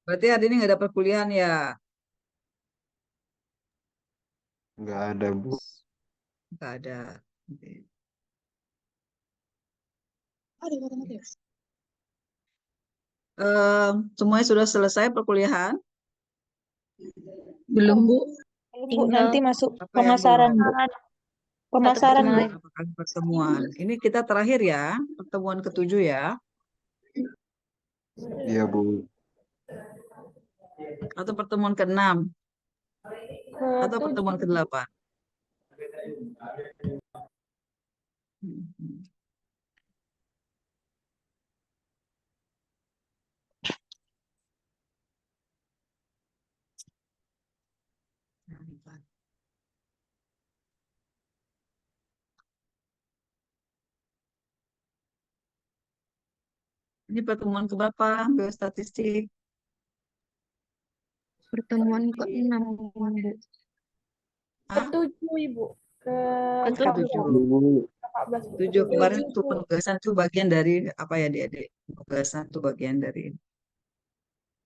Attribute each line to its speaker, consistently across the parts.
Speaker 1: Berarti hari ini nggak ada perkuliahan ya?
Speaker 2: Nggak ada, Bu.
Speaker 1: Nggak ada. Oke. Semuanya sudah selesai perkuliahan?
Speaker 3: Belum, Bu.
Speaker 4: Belum, Bu,
Speaker 3: Tinggal
Speaker 4: nanti masuk
Speaker 1: Apa yang
Speaker 4: pemasaran,
Speaker 1: belum?
Speaker 4: Bu.
Speaker 3: satu
Speaker 4: Pemasaran, Bu.
Speaker 3: pertemuan.
Speaker 1: Berapa kali pertemuan? Ini kita terakhir ya, pertemuan ketujuh ya,
Speaker 2: Iya, Bu.
Speaker 1: atau pertemuan keenam, atau pertemuan
Speaker 4: Ketujuh.
Speaker 1: kedelapan. Hmm. Ini pertemuan keberapa? Biostatistik.
Speaker 3: Pertemuan ke-6, Bu.
Speaker 1: Hah?
Speaker 4: Ketujuh, Ibu. Ke
Speaker 3: Ketujuh.
Speaker 4: 14.
Speaker 1: Ketujuh.
Speaker 4: 14.
Speaker 1: Tujuh kemarin
Speaker 4: Ketujuh,
Speaker 1: tuh
Speaker 4: Bu.
Speaker 1: penugasan tuh bagian dari apa ya adik-adik? Penugasan tuh bagian dari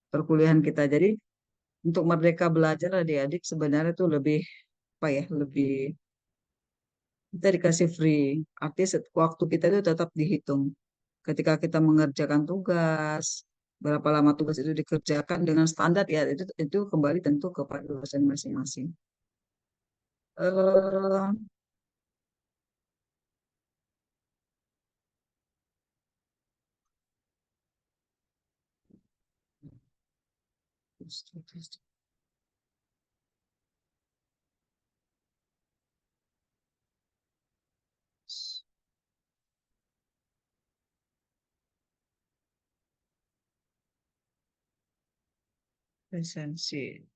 Speaker 1: perkuliahan kita. Jadi untuk merdeka belajar adik-adik sebenarnya tuh lebih apa ya? Lebih kita dikasih free. Artinya waktu kita itu tetap dihitung. Ketika kita mengerjakan tugas, berapa lama tugas itu dikerjakan dengan standar ya itu kembali tentu kepada dosen masing-masing. Eh, Presensi.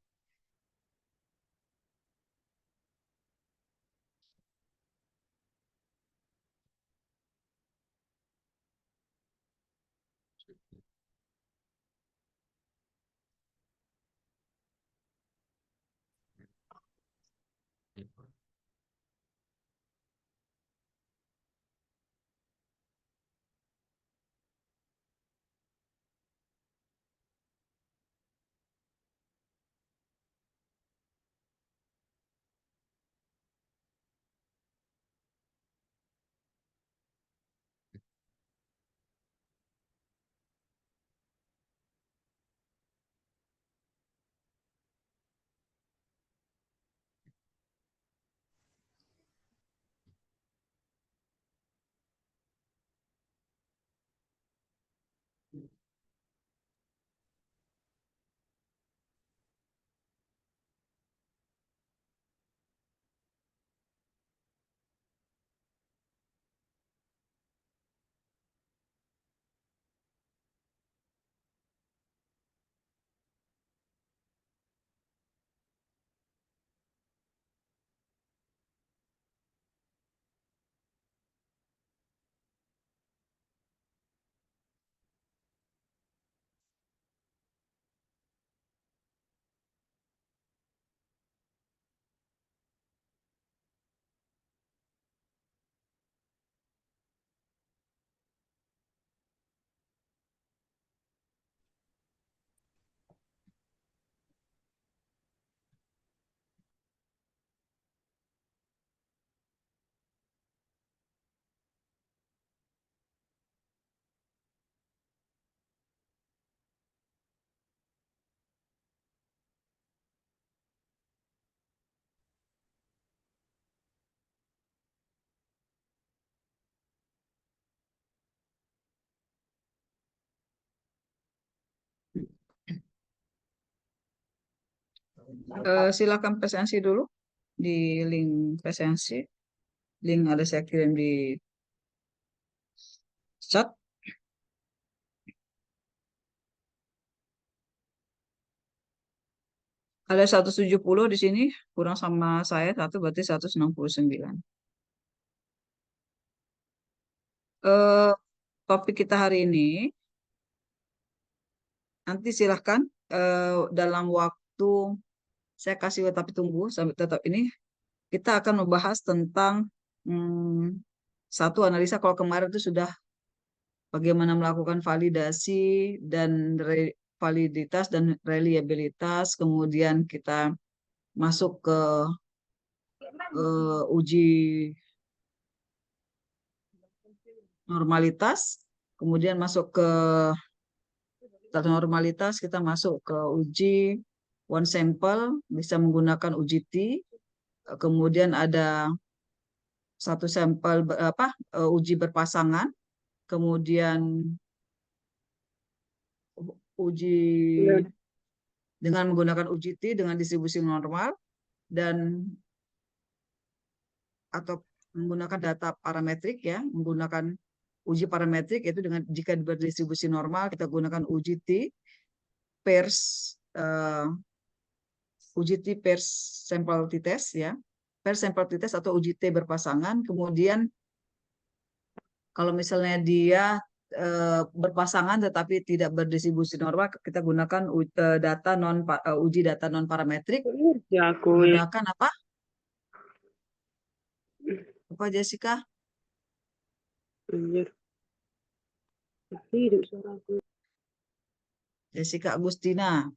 Speaker 1: Silakan presensi dulu di link presensi. Link ada saya kirim di chat. Ada 170 di sini, kurang sama saya satu berarti 169. Eh, topik kita hari ini, nanti silahkan dalam waktu saya kasih tapi tunggu sampai tetap ini kita akan membahas tentang satu analisa kalau kemarin itu sudah bagaimana melakukan validasi dan validitas dan reliabilitas, kemudian kita masuk ke uji normalitas, kemudian masuk ke tata normalitas, kita masuk ke uji one sample, bisa menggunakan uji T, kemudian ada satu sampel uji berpasangan, kemudian uji dengan menggunakan uji T dengan distribusi normal, dan atau menggunakan data parametrik ya, menggunakan uji parametrik yaitu dengan jika berdistribusi normal kita gunakan uji T pairs uji T pairs sampel t-test ya, pairs sampel t-test atau uji T berpasangan. Kemudian kalau misalnya dia berpasangan tetapi tidak berdistribusi normal, kita gunakan uji data non parametrik menggunakan apa? Apa Jessica? Jessica Agustina.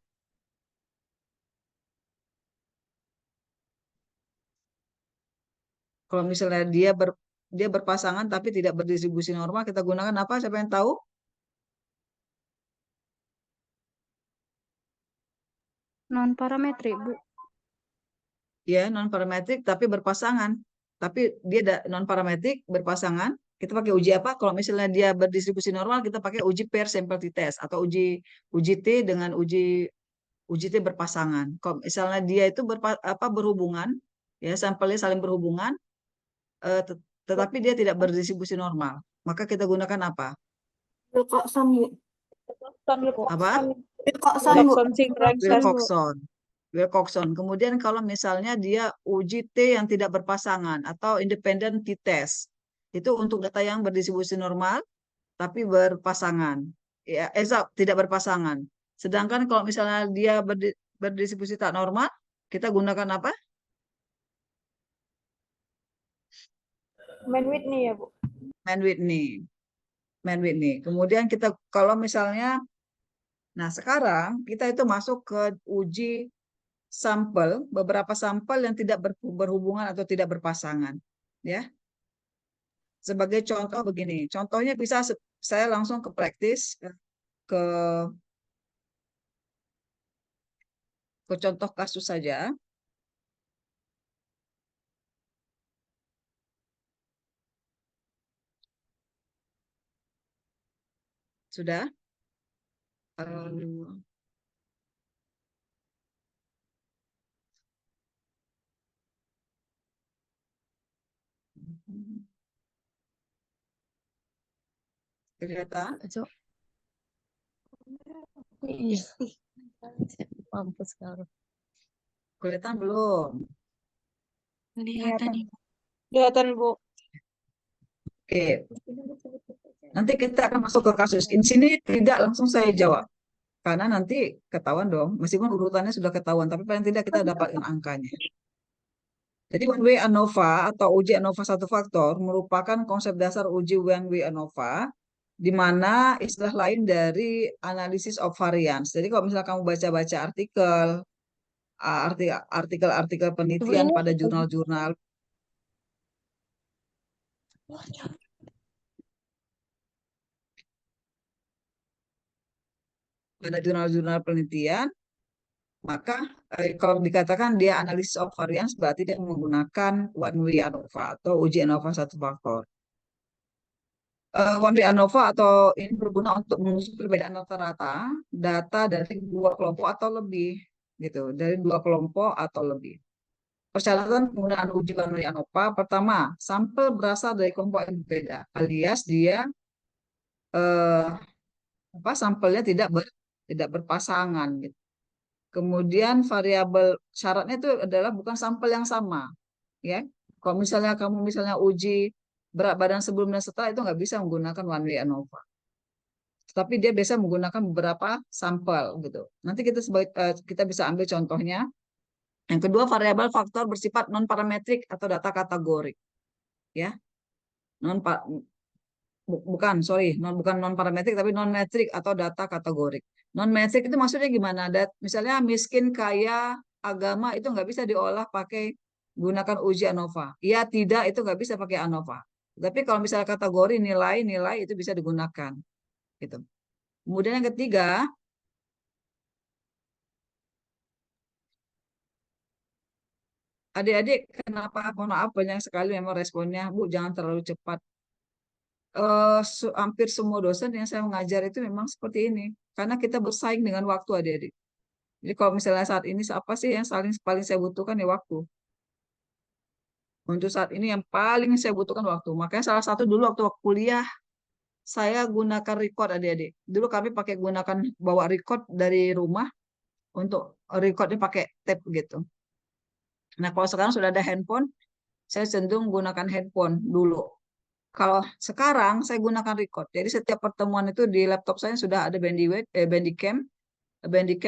Speaker 1: Kalau misalnya dia berpasangan tapi tidak berdistribusi normal, kita gunakan apa? Siapa yang tahu?
Speaker 3: Non parametrik, Bu.
Speaker 1: Ya, non parametrik tapi berpasangan. Tapi dia non parametrik berpasangan. Kita pakai uji apa? Kalau misalnya dia berdistribusi normal, kita pakai uji pair sample t-test atau uji T dengan uji T berpasangan. Kalau misalnya dia itu berhubungan, ya sampelnya saling berhubungan, tetapi dia tidak berdistribusi normal, maka kita gunakan apa?
Speaker 3: Wilcoxon, Bu.
Speaker 1: Apa?
Speaker 3: Wilcoxon, Bu.
Speaker 1: Wilcoxon. Kemudian kalau misalnya dia uji T yang tidak berpasangan atau independent t-test, itu untuk data yang berdistribusi normal tapi berpasangan. Ya, tidak berpasangan. Sedangkan kalau misalnya dia berdistribusi tak normal, kita gunakan apa?
Speaker 4: Mann-Whitney ya, Bu.
Speaker 1: Mann-Whitney. Kemudian kita kalau misalnya, nah sekarang kita itu masuk ke uji sampel, beberapa sampel yang tidak berhubungan atau tidak berpasangan, ya. Sebagai contoh begini, contohnya bisa saya langsung ke praktis, ke contoh kasus saja. Sudah? Kelihatan?
Speaker 3: Mampus sekarang.
Speaker 1: Kelihatan belum?
Speaker 3: Kelihatan.
Speaker 4: Kelihatan, Bu.
Speaker 1: Oke. Nanti kita akan masuk ke kasus. Di sini tidak langsung saya jawab. Karena nanti ketahuan dong. Meskipun urutannya sudah ketahuan, tapi paling tidak kita dapatkan angkanya. Jadi one way ANOVA atau uji ANOVA satu faktor merupakan konsep dasar uji one way ANOVA, di mana istilah lain dari analysis of variance. Jadi kalau misalnya kamu baca-baca artikel penelitian pada jurnal-jurnal penelitian, maka kalau dikatakan dia analisis of variance berarti dia menggunakan one way ANOVA atau uji ANOVA satu faktor. One way ANOVA atau ini berguna untuk mengusut perbedaan rata-rata data dari dua kelompok atau lebih, gitu, dari dua kelompok atau lebih. Persyaratan penggunaan uji one way ANOVA, pertama, sampel berasal dari kelompok yang berbeda, alias dia sampelnya tidak berpasangan, gitu. Kemudian variabel syaratnya itu adalah bukan sampel yang sama, ya. Kalau misalnya kamu uji berat badan sebelum dan setelah, itu nggak bisa menggunakan one way ANOVA. Tapi dia biasa menggunakan beberapa sampel, gitu. Nanti kita bisa ambil contohnya. Yang kedua, variabel faktor bersifat non parametrik atau data kategorik, ya. bukan, sorry, bukan non parametrik tapi non metrik atau data kategorik. Non metrik itu maksudnya gimana? Misalnya miskin, kaya, agama itu nggak bisa diolah pakai gunakan uji ANOVA. Iya, tidak, itu nggak bisa pakai ANOVA. Tapi kalau misalnya kategori nilai-nilai itu bisa digunakan. Gitu. Kemudian yang ketiga, adik-adik, kenapa? Mohon maaf, banyak sekali memang responnya. Bu, jangan terlalu cepat. Hampir semua dosen yang saya mengajar itu memang seperti ini. Karena kita bersaing dengan waktu, adik-adik. Jadi kalau misalnya saat ini, apa sih yang paling saya butuhkan ya waktu. Untuk saat ini yang paling saya butuhkan waktu. Makanya salah satu dulu waktu kuliah, saya gunakan record, adik-adik. Dulu kami pakai gunakan bawa record dari rumah untuk recordnya pakai tape gitu. Nah, kalau sekarang sudah ada handphone, saya cenderung gunakan handphone dulu. Kalau sekarang saya gunakan record. Jadi setiap pertemuan itu di laptop saya sudah ada Bandicam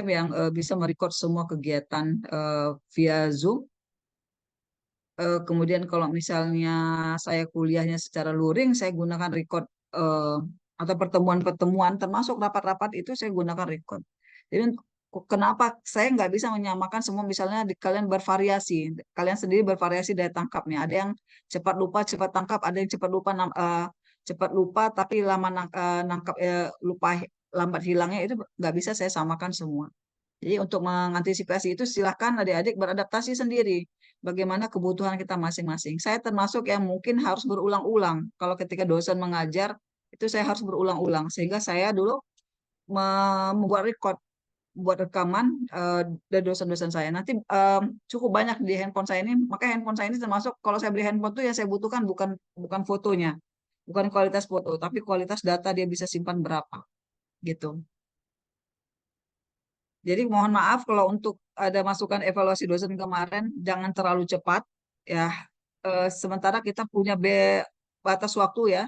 Speaker 1: yang bisa merecord semua kegiatan via Zoom. Kemudian kalau misalnya saya kuliahnya secara luring, saya gunakan record atau pertemuan-pertemuan, termasuk rapat-rapat itu saya gunakan record. Jadi kenapa saya nggak bisa menyamakan semua, misalnya kalian bervariasi, kalian sendiri bervariasi daya tangkapnya. Ada yang cepat lupa, cepat tangkap, ada yang cepat lupa, cepat lupa tapi lama nangkap lupa, lambat hilangnya, itu nggak bisa saya samakan semua. Jadi untuk mengantisipasi itu silahkan adik-adik beradaptasi sendiri. Bagaimana kebutuhan kita masing-masing. Saya termasuk yang mungkin harus berulang-ulang. Kalau ketika dosen mengajar, itu saya harus berulang-ulang. Sehingga saya dulu membuat record, buat rekaman dari dosen-dosen saya. Nanti cukup banyak di handphone saya ini. Maka handphone saya ini termasuk, kalau saya beli handphone itu yang saya butuhkan bukan fotonya. Bukan kualitas foto, tapi kualitas data dia bisa simpan berapa. Gitu. Jadi mohon maaf kalau untuk ada masukan evaluasi dosen kemarin, jangan terlalu cepat ya. Sementara kita punya batas waktu ya,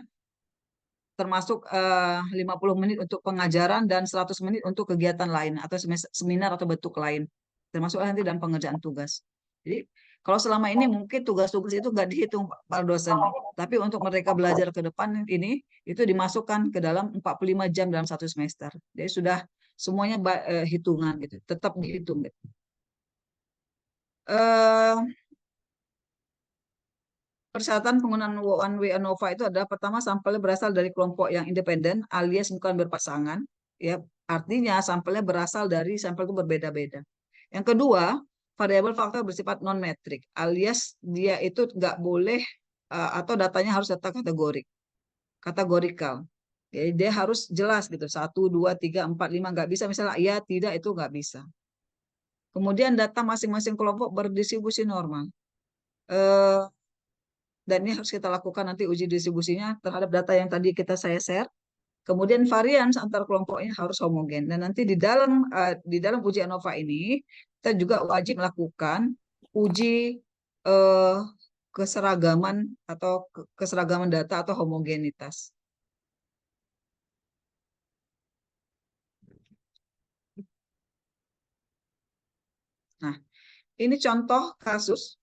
Speaker 1: termasuk 50 menit untuk pengajaran dan 100 menit untuk kegiatan lain atau seminar atau bentuk lain. Termasuk nanti dan pengerjaan tugas. Jadi kalau selama ini mungkin tugas-tugas itu nggak dihitung para dosen. Tapi untuk mereka belajar ke depan ini, itu dimasukkan ke dalam 45 jam dalam satu semester. Jadi sudah semuanya hitungan gitu, tetap dihitung gitu. Persyaratan penggunaan one way ANOVA itu adalah pertama, sampelnya berasal dari kelompok yang independen alias bukan berpasangan, ya, artinya sampelnya berasal dari sampel itu berbeda-beda. Yang kedua, variabel faktor bersifat non metrik alias dia itu nggak boleh atau datanya harus data kategorikal. Jadi dia harus jelas gitu, 1, 2, 3, 4, 5, nggak bisa misalnya iya, tidak, itu nggak bisa. Kemudian data masing-masing kelompok berdistribusi normal. Dan ini harus kita lakukan nanti uji distribusinya terhadap data yang tadi saya share. Kemudian varians antar kelompoknya harus homogen. Dan nanti di dalam uji ANOVA ini kita juga wajib melakukan uji keseragaman atau keseragaman data atau homogenitas. Nah, ini contoh kasus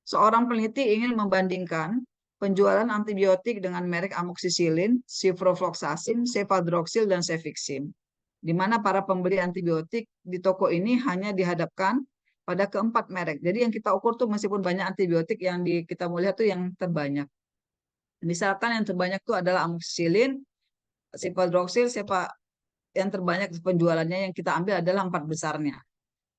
Speaker 1: seorang peneliti ingin membandingkan penjualan antibiotik dengan merek amoxicillin, ciprofloxacin, cefadroxil, dan cefixim, di mana para pembeli antibiotik di toko ini hanya dihadapkan pada keempat merek. Jadi yang kita ukur tuh meskipun banyak antibiotik, yang kita mau lihat tuh yang terbanyak. Misalkan yang terbanyak tuh adalah amoxicillin, cefadroxil, yang terbanyak penjualannya yang kita ambil adalah 4 besarnya.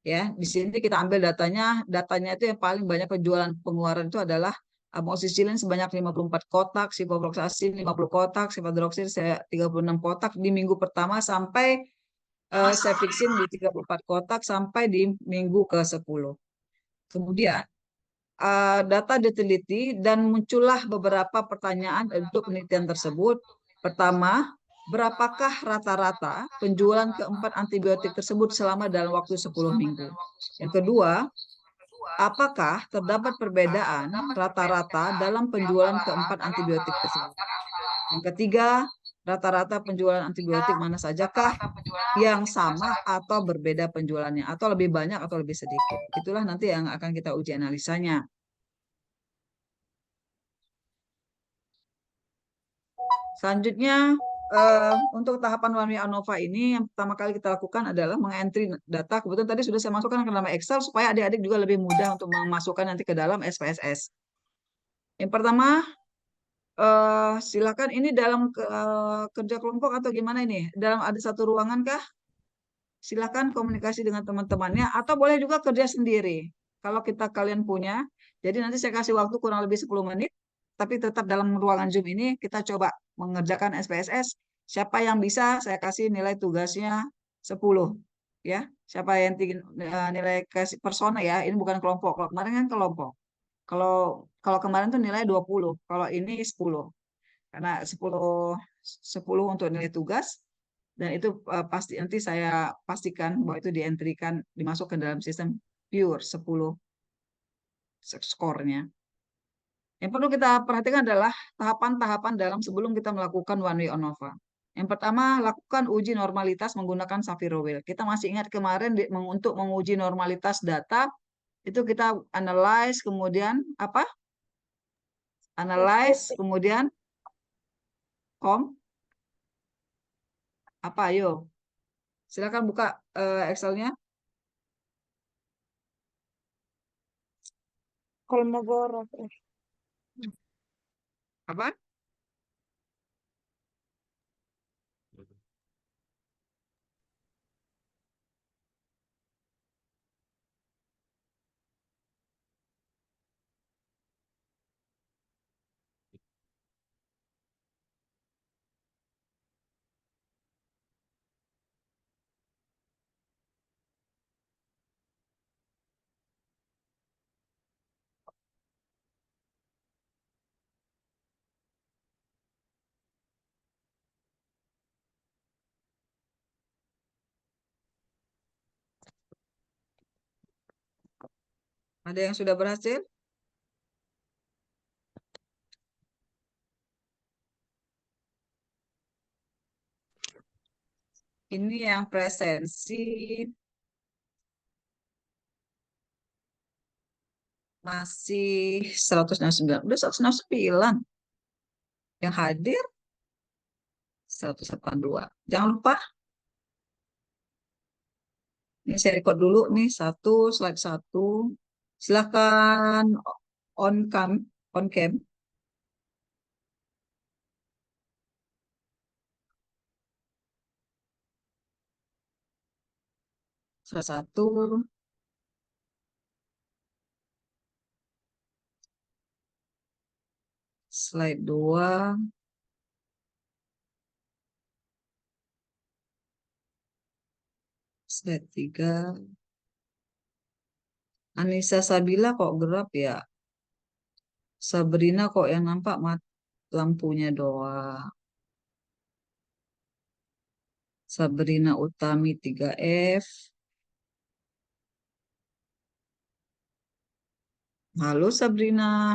Speaker 1: Ya, di sini kita ambil datanya itu yang paling banyak penjualan pengeluaran itu adalah amoxicillin sebanyak 54 kotak, ciprofloxacin 50 kotak, cefadroxil 36 kotak di minggu pertama, sampai cefixim di 34 kotak sampai di minggu ke-10. Kemudian data diteliti dan muncullah beberapa pertanyaan untuk penelitian tersebut. Pertama, berapakah rata-rata penjualan keempat antibiotik tersebut selama dalam waktu 10 minggu? Yang kedua, apakah terdapat perbedaan rata-rata dalam penjualan keempat antibiotik tersebut? Yang ketiga, rata-rata penjualan antibiotik mana sajakah yang sama atau berbeda penjualannya, atau lebih banyak atau lebih sedikit? Itulah nanti yang akan kita uji analisanya. Selanjutnya, untuk tahapan One Way ANOVA ini, yang pertama kali kita lakukan adalah mengentry data. Kebetulan tadi sudah saya masukkan ke dalam Excel, supaya adik-adik juga lebih mudah untuk memasukkan nanti ke dalam SPSS. Yang pertama, silakan ini dalam kerja kelompok atau gimana ini? Dalam ada satu ruangan kah? Silakan komunikasi dengan teman-temannya, atau boleh juga kerja sendiri. Kalau kalian punya, jadi nanti saya kasih waktu kurang lebih 10 menit, tapi tetap dalam ruangan Zoom ini kita coba mengerjakan SPSS. Siapa yang bisa, saya kasih nilai tugasnya 10. Ya, siapa yang nilai kasih persona ya, ini bukan kelompok. Kalau kemarin kan kelompok. Kalau kalau kemarin tuh nilai 20, kalau ini 10. Karena 10 untuk nilai tugas, dan itu pasti nanti saya pastikan bahwa itu dientrikan dimasuk ke dalam sistem pure 10 skornya. Yang perlu kita perhatikan adalah tahapan-tahapan dalam sebelum kita melakukan One Way ANOVA. Yang pertama, lakukan uji normalitas menggunakan Saviro Wheel. Kita masih ingat kemarin untuk menguji normalitas data, itu kita analyze, kemudian apa? Analyze, kemudian apa? Ayo, silakan buka Excel-nya.
Speaker 4: Kolmogoro.
Speaker 1: Apa? Ada yang sudah berhasil? Ini yang presensi masih 169. Udah 169. Yang hadir 182. Jangan lupa, ini saya record dulu nih, slide 1. Silakan on cam, on cam. Slide 1. Slide 2. Slide 3. Anissa Sabila kok gelap ya? Sabrina kok yang nampak lampunya doang. Sabrina Utami 3F. Halo Sabrina.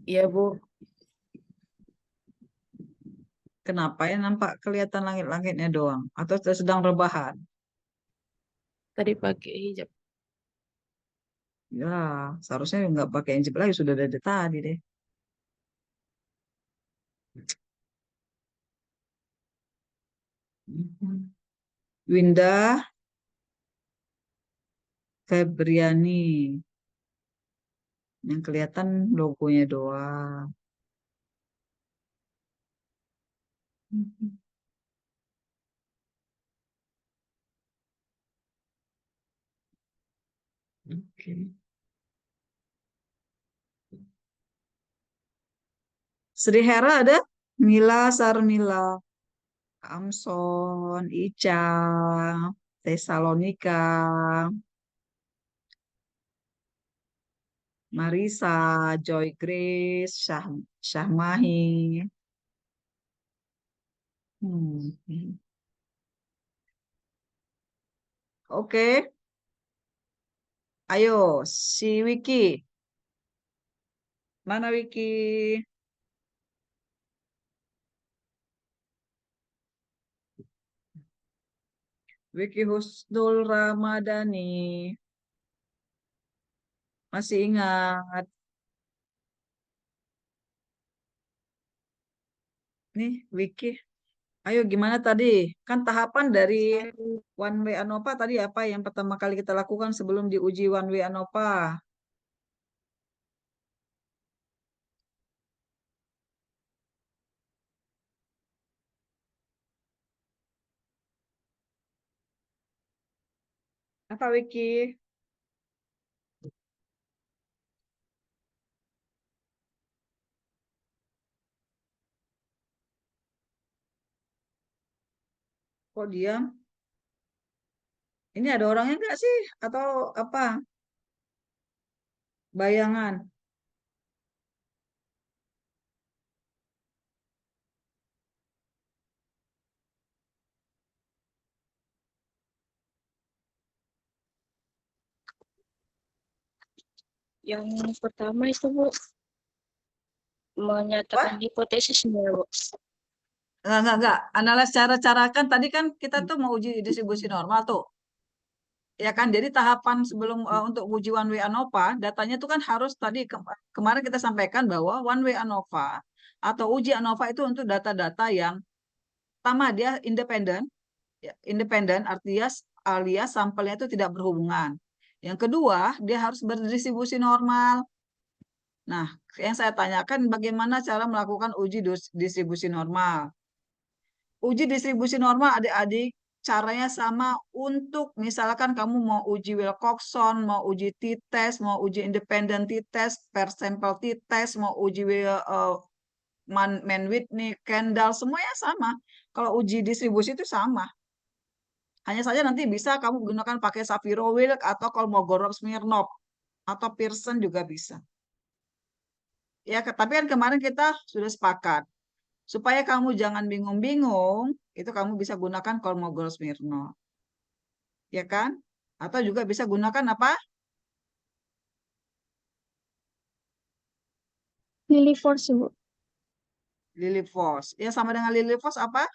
Speaker 3: Iya, Bu.
Speaker 1: Kenapa ya nampak kelihatan langit-langitnya doang? Atau sedang rebahan?
Speaker 3: Tadi pakai hijab.
Speaker 1: Ya, seharusnya nggak pakai hijab lagi, sudah dari tadi deh. Winda Febriani. Yang kelihatan logonya doang. Oke. Sri Hera ada? Mila Sarmila, Amson, Ica, Tesalonika, Marisa, Joy Grace, Syahmahi. Hmm. Oke, ayo si Wiki. Mana Wiki? Wiki Husnul Ramadhani. Masih ingat? Nih, Wiki. Ayo gimana tadi? Kan tahapan dari one way ANOVA tadi apa yang pertama kali kita lakukan sebelum diuji one way ANOVA? Apa Wiki? Kok diam? Ini ada orangnya nggak sih? Atau apa? Bayangan.
Speaker 4: Yang pertama itu Bu, menyatakan hipotesisnya Bu.
Speaker 1: Enggak. Analis cara-cara kan tadi kan kita tuh mau uji distribusi normal tuh. Ya kan, jadi tahapan sebelum untuk uji one way ANOVA, datanya itu kan harus tadi kemarin kita sampaikan bahwa one way ANOVA atau uji ANOVA itu untuk data-data yang pertama dia independen, ya, independen alias sampelnya itu tidak berhubungan. Yang kedua, dia harus berdistribusi normal. Nah, yang saya tanyakan bagaimana cara melakukan uji distribusi normal. Uji distribusi normal adik-adik caranya sama untuk misalkan kamu mau uji Wilcoxon, mau uji t-test, mau uji independent t-test, per sampel t-test, mau uji Mann-Whitney, Kendall, semuanya sama. Kalau uji distribusi itu sama. Hanya saja nanti bisa kamu gunakan pakai Shapiro-Wilk atau Kolmogorov-Smirnov atau Pearson juga bisa. Ya, tapi kan kemarin kita sudah sepakat. Supaya kamu jangan bingung-bingung, itu kamu bisa gunakan Kolmogorov-Smirnov. Ya kan? Atau juga bisa gunakan apa?
Speaker 4: Lily Force Bu.
Speaker 1: Lilifos. Ya sama dengan Lilifos apa?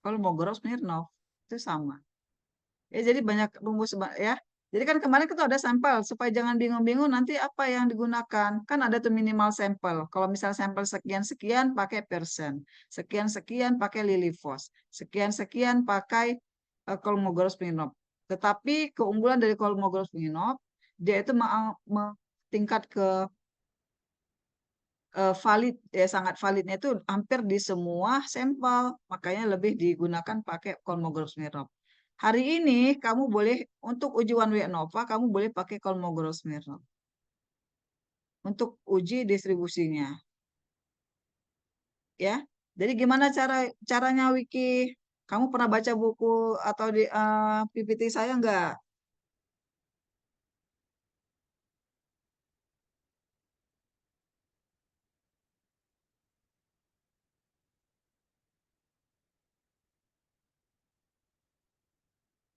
Speaker 1: Kolmogorov-Smirnov. Itu sama. Ya, jadi banyak rumus ya. Jadi kan kemarin kita ada sampel supaya jangan bingung-bingung nanti apa yang digunakan. Kan ada tuh minimal sampel. Kalau misal sampel sekian-sekian pakai persen. Sekian-sekian pakai Lilifos. Sekian-sekian pakai Kolmogorov-Smirnov. Tetapi keunggulan dari Kolmogorov-Smirnov dia itu tingkat ke valid ya, sangat validnya itu hampir di semua sampel, makanya lebih digunakan pakai Kolmogorov-Smirnov. Hari ini kamu boleh untuk uji one way ANOVA kamu boleh pakai Kolmogorov-Smirnov untuk uji distribusinya, ya. Jadi gimana caranya Wiki? Kamu pernah baca buku atau di PPT saya enggak?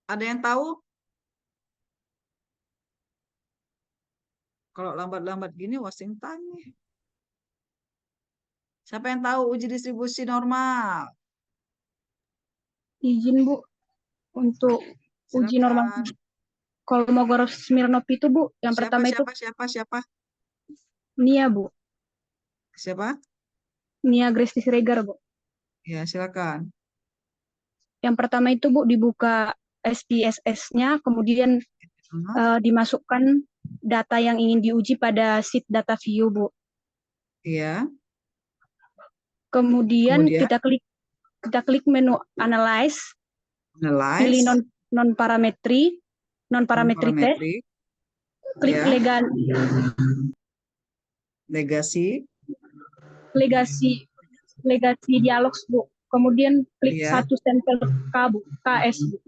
Speaker 1: Ada yang tahu? Kalau lambat-lambat gini Washington nih. Siapa yang tahu uji distribusi normal?
Speaker 4: Izin Bu untuk uji normal
Speaker 1: Silakan.
Speaker 4: Kolmogorov-Smirnov itu Bu. Yang
Speaker 1: Siapa,
Speaker 4: pertama itu
Speaker 1: siapa?
Speaker 4: Nia Bu.
Speaker 1: Siapa?
Speaker 4: Nia Gresti Siregar Bu.
Speaker 1: Ya, silakan.
Speaker 4: Yang pertama itu Bu dibuka SPSS-nya, kemudian dimasukkan data yang ingin diuji pada sheet data view Bu.
Speaker 1: Iya.
Speaker 4: Kemudian
Speaker 1: Kemudian
Speaker 4: kita klik menu analyze, pilih
Speaker 1: analyze,
Speaker 4: non parametri test,
Speaker 1: parametri,
Speaker 4: klik
Speaker 1: ya,
Speaker 4: legasi
Speaker 1: legasi,
Speaker 4: dialog Bu. Kemudian klik
Speaker 1: ya,
Speaker 4: satu sampel K Bu, KS Bu.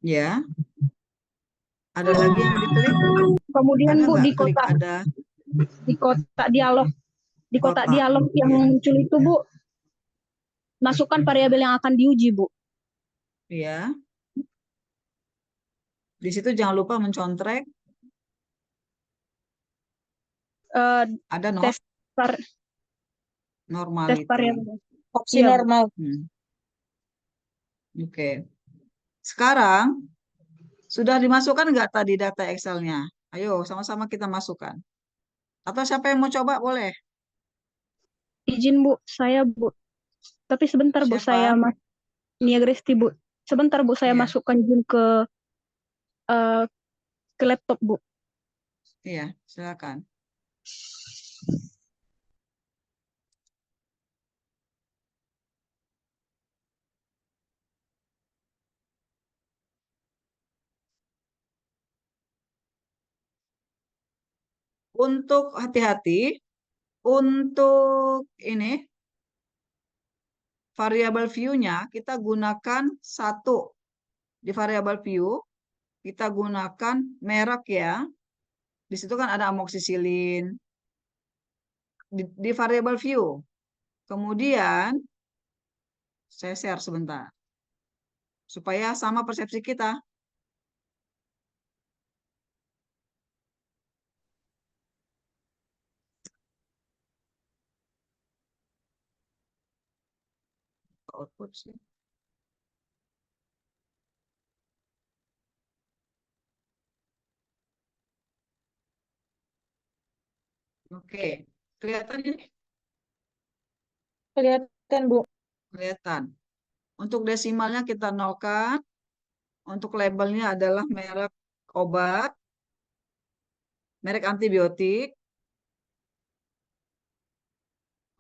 Speaker 1: ya. Ada lagi yang diklik?
Speaker 4: Kemudian
Speaker 1: Ada
Speaker 4: Bu
Speaker 1: nggak
Speaker 4: di
Speaker 1: klik
Speaker 4: kotak
Speaker 1: ada
Speaker 4: kotak
Speaker 1: kotak?
Speaker 4: dialog yang
Speaker 1: Ya,
Speaker 4: muncul itu Bu, masukkan variabel yang akan diuji Bu.
Speaker 1: ya. Di situ jangan lupa mencontrek. Ada
Speaker 4: Tes
Speaker 1: normality.
Speaker 4: variabel.
Speaker 3: Opsi
Speaker 4: Iya, Bu.
Speaker 3: normal.
Speaker 1: Oke. Sekarang Sudah dimasukkan nggak tadi data Excel-nya? Ayo, sama-sama kita masukkan. Atau siapa yang mau coba boleh?
Speaker 4: Izin Bu, saya Bu. Tapi sebentar Bu,
Speaker 1: Siapa?
Speaker 4: saya Nia Gresti Bu. Sebentar Bu, saya
Speaker 1: Iya,
Speaker 4: masukkan Zoom eh, ke laptop Bu.
Speaker 1: iya, silakan. Untuk hati-hati, untuk ini variabel view-nya kita gunakan satu. Di variabel view kita gunakan merek ya. Di situ kan ada amoksisilin di variabel view. Kemudian saya share sebentar supaya sama persepsi kita. Output sih. Oke, kelihatan ini?
Speaker 3: Kelihatan, Bu.
Speaker 1: Kelihatan. Untuk desimalnya kita nolkan. Untuk labelnya adalah merek obat, merek antibiotik.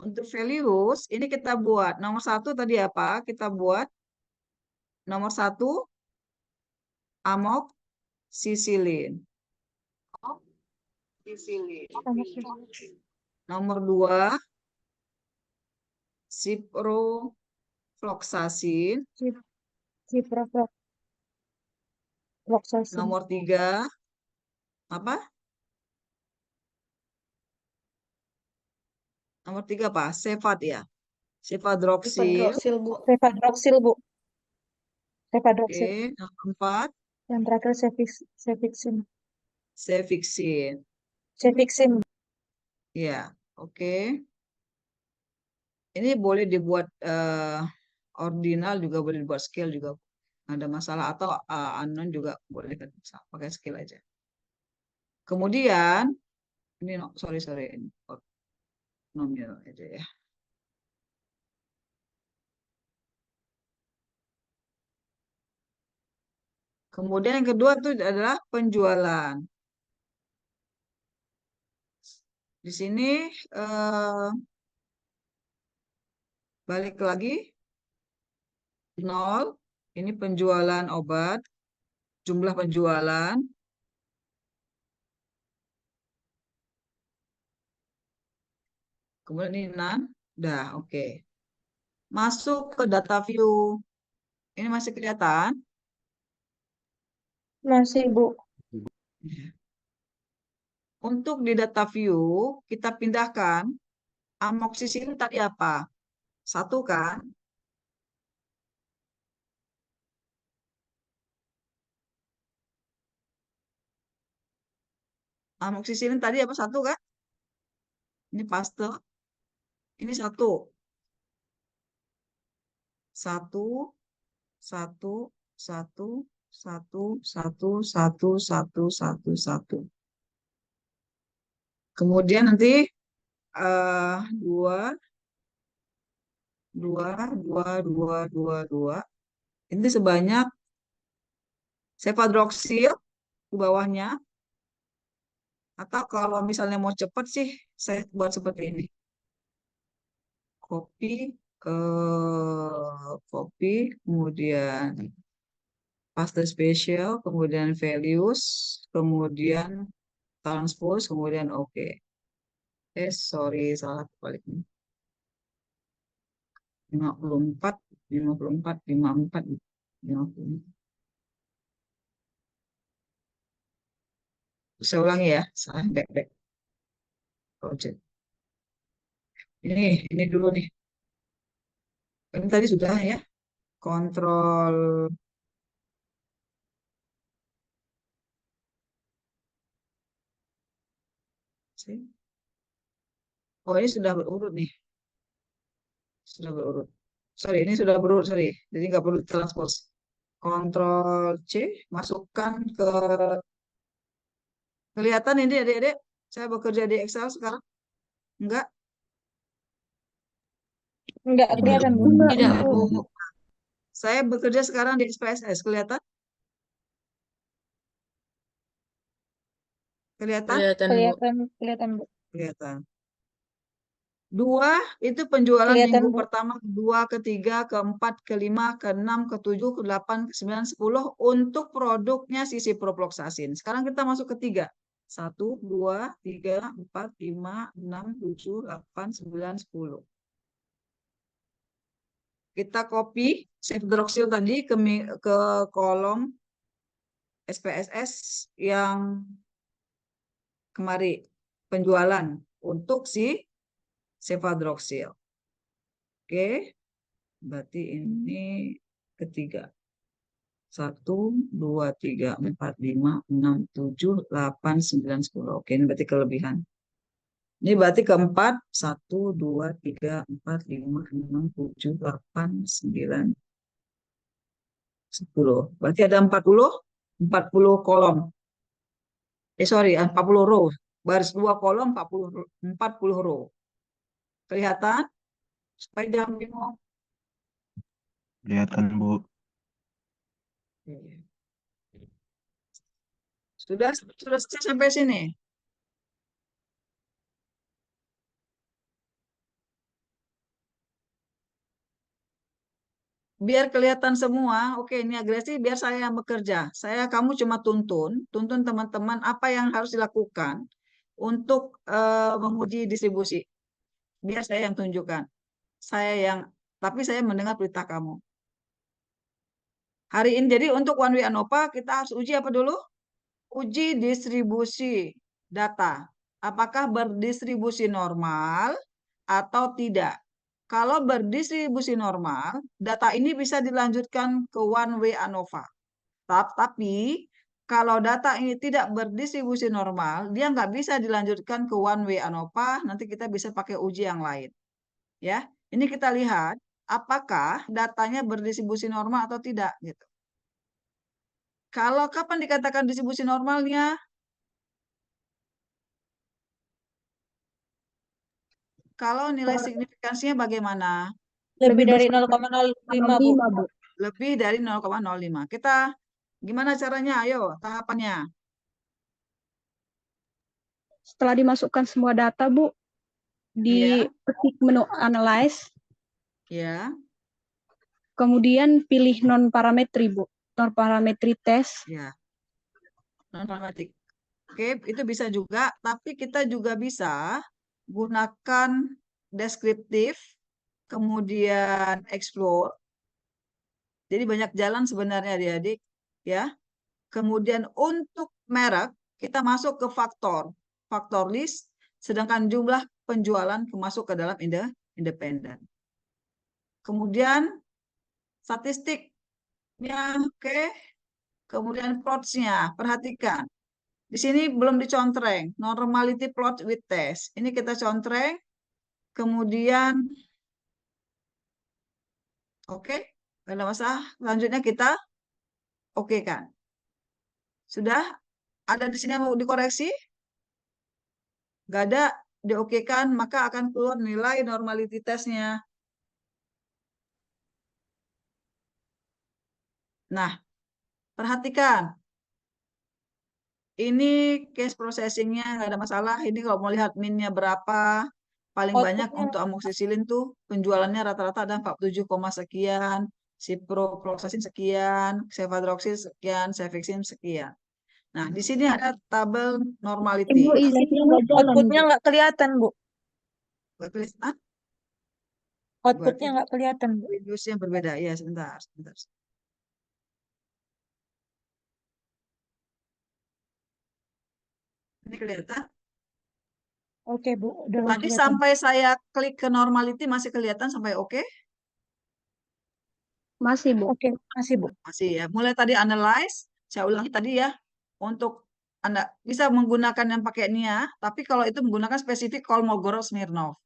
Speaker 1: Untuk values, ini kita buat. Nomor satu tadi apa? Kita buat nomor satu amoxicillin. Amoxicillin. Nomor dua ciprofloxacin.
Speaker 3: Ciprofloxacin.
Speaker 1: Nomor tiga apa? Nomor tiga apa? Cefat ya. Cefadroxil.
Speaker 3: Cefadroxil, Bu. Cefadroxil, Bu.
Speaker 1: Oke,
Speaker 3: Cefadroxil.
Speaker 1: nomor empat
Speaker 3: Yang terakhir cefixin.
Speaker 1: cefixin.
Speaker 3: Cefixin.
Speaker 1: Ya, oke. Ini boleh dibuat ordinal juga boleh dibuat scale juga ada masalah atau unknown juga boleh pakai scale aja. Kemudian ini sorry ini nominal aja ya. Kemudian yang kedua itu adalah penjualan. Di sini balik lagi 0, ini penjualan obat, jumlah penjualan. Kemudian ini 6, dah oke. Masuk ke data view. Ini masih kelihatan?
Speaker 3: Masih, Bu.
Speaker 1: Untuk di data view, kita pindahkan amoksisilin tadi apa? Satu kan? Amoksisilin tadi apa? Satu kan? Ini paste. Ini satu. Satu, satu, satu, satu, satu, satu, satu, satu, satu. Kemudian nanti dua, dua, dua, dua, dua, dua. Ini sebanyak cefadroxil di bawahnya. Atau kalau misalnya mau cepat sih, saya buat seperti ini. Copy, copy, kemudian paste spesial, kemudian values, kemudian transpose, kemudian oke. Sorry, salah kebalik nih. 54, 54, 54, 54. Saya ulangi ya, salah back project. Ini dulu nih. Ini tadi sudah ya. Kontrol C. Oh, ini sudah berurut nih. Sudah berurut. Sorry, ini sudah berurut, sorry. Jadi nggak perlu transpose. Kontrol C, masukkan ke, kelihatan ini adik-adik? Saya bekerja di Excel sekarang? Enggak?
Speaker 3: Enggak kelihatan, Bu.
Speaker 5: Tidak, Bu.
Speaker 1: Saya bekerja sekarang di SPSS, kelihatan? Kelihatan?
Speaker 5: Kelihatan, Bu.
Speaker 3: Kelihatan, Bu.
Speaker 1: Kelihatan. 2 itu penjualan
Speaker 3: Kelihatan,
Speaker 1: minggu
Speaker 3: Bu.
Speaker 1: pertama, kedua, ketiga, keempat, kelima, keenam, ketujuh, ke-8, ke-9, 10 untuk produknya sisi Ciprofloxacin. Sekarang kita masuk ke 3. 1, 2, 3, 4, 5, 6, 7, 8, 9, 10. Kita copy cefadroxil tadi ke kolom SPSS yang kemari penjualan untuk si cefadroxil. Oke, berarti ini ketiga. 1, 2, 3, 4, 5, 6, 7, 8, 9, 10. Oke, ini berarti kelebihan. Ini berarti keempat. 1, 2, 3, 4, 5, 6, 7, 8, 9, 10. Berarti ada 40 kolom. Sorry, 40 row. Baris 2 kolom, 40 row. Kelihatan? Supaya jangan bingung.
Speaker 2: Kelihatan, Bu.
Speaker 1: Sudah selesai sampai sini. Biar kelihatan semua, oke ini agresi, biar saya yang bekerja. Kamu cuma tuntun teman-teman apa yang harus dilakukan untuk menguji distribusi. Biar saya yang tunjukkan. Tapi saya mendengar perintah kamu. Hari ini, jadi untuk One Way ANOVA, kita harus uji apa dulu? Uji distribusi data. Apakah berdistribusi normal atau tidak? Kalau berdistribusi normal, data ini bisa dilanjutkan ke One Way ANOVA. Tapi kalau data ini tidak berdistribusi normal, dia nggak bisa dilanjutkan ke One Way ANOVA. Nanti kita bisa pakai uji yang lain. Ya, ini kita lihat apakah datanya berdistribusi normal atau tidak. Gitu. Kalau kapan dikatakan distribusi normalnya? Kalau nilai signifikansinya bagaimana?
Speaker 3: Lebih dari
Speaker 4: besar
Speaker 3: 0,05, Bu.
Speaker 4: 0,5, Bu.
Speaker 1: Lebih dari 0,05. Kita gimana caranya? Ayo, tahapannya.
Speaker 4: Setelah dimasukkan semua data, Bu, diketik menu analyze,
Speaker 1: Ya,
Speaker 4: kemudian pilih non-parametri, Bu. Non-parametri test.
Speaker 1: ya. Non-parametric. Oke, itu bisa juga, tapi kita juga bisa gunakan deskriptif, kemudian explore. Jadi banyak jalan sebenarnya adik-adik, ya. Kemudian untuk merek, kita masuk ke faktor list, sedangkan jumlah penjualan masuk ke dalam independen. Kemudian statistiknya, oke. Kemudian plots-nya, perhatikan. Di sini belum dicontreng, normality plot with test. Ini kita contreng, kemudian, oke, nggak ada masalah. Selanjutnya kita oke kan. Sudah ada di sini yang mau dikoreksi? Nggak ada, diokekan, maka akan keluar nilai normality testnya. Nah, perhatikan. Ini case processingnya nggak ada masalah. Ini kalau mau lihat minnya berapa, paling banyak untuk amoxicillin tuh penjualannya rata-rata ada 47, sekian, ciprofloxacin sekian, cefadroxil sekian, cefixim sekian. Nah, di sini ada tabel normality.
Speaker 4: Ibu isinya nggak jalan,
Speaker 3: Outputnya
Speaker 4: Bu.
Speaker 3: nggak kelihatan, Bu.
Speaker 1: Kelihatan?
Speaker 3: Outputnya nggak kelihatan, Bu.
Speaker 1: Windowsnya berbeda. Ya, sebentar. Ini kelihatan?
Speaker 3: Oke, Bu. Udah
Speaker 1: Tadi
Speaker 3: kelihatan.
Speaker 1: sampai saya klik ke normality masih kelihatan sampai oke?
Speaker 4: Masih, Bu.
Speaker 3: Oke, masih, Bu.
Speaker 1: Masih ya. Mulai tadi analyze, saya ulangi tadi ya. Untuk Anda bisa menggunakan yang pakai NIA, tapi kalau itu menggunakan spesifik Kolmogorov-Smirnov.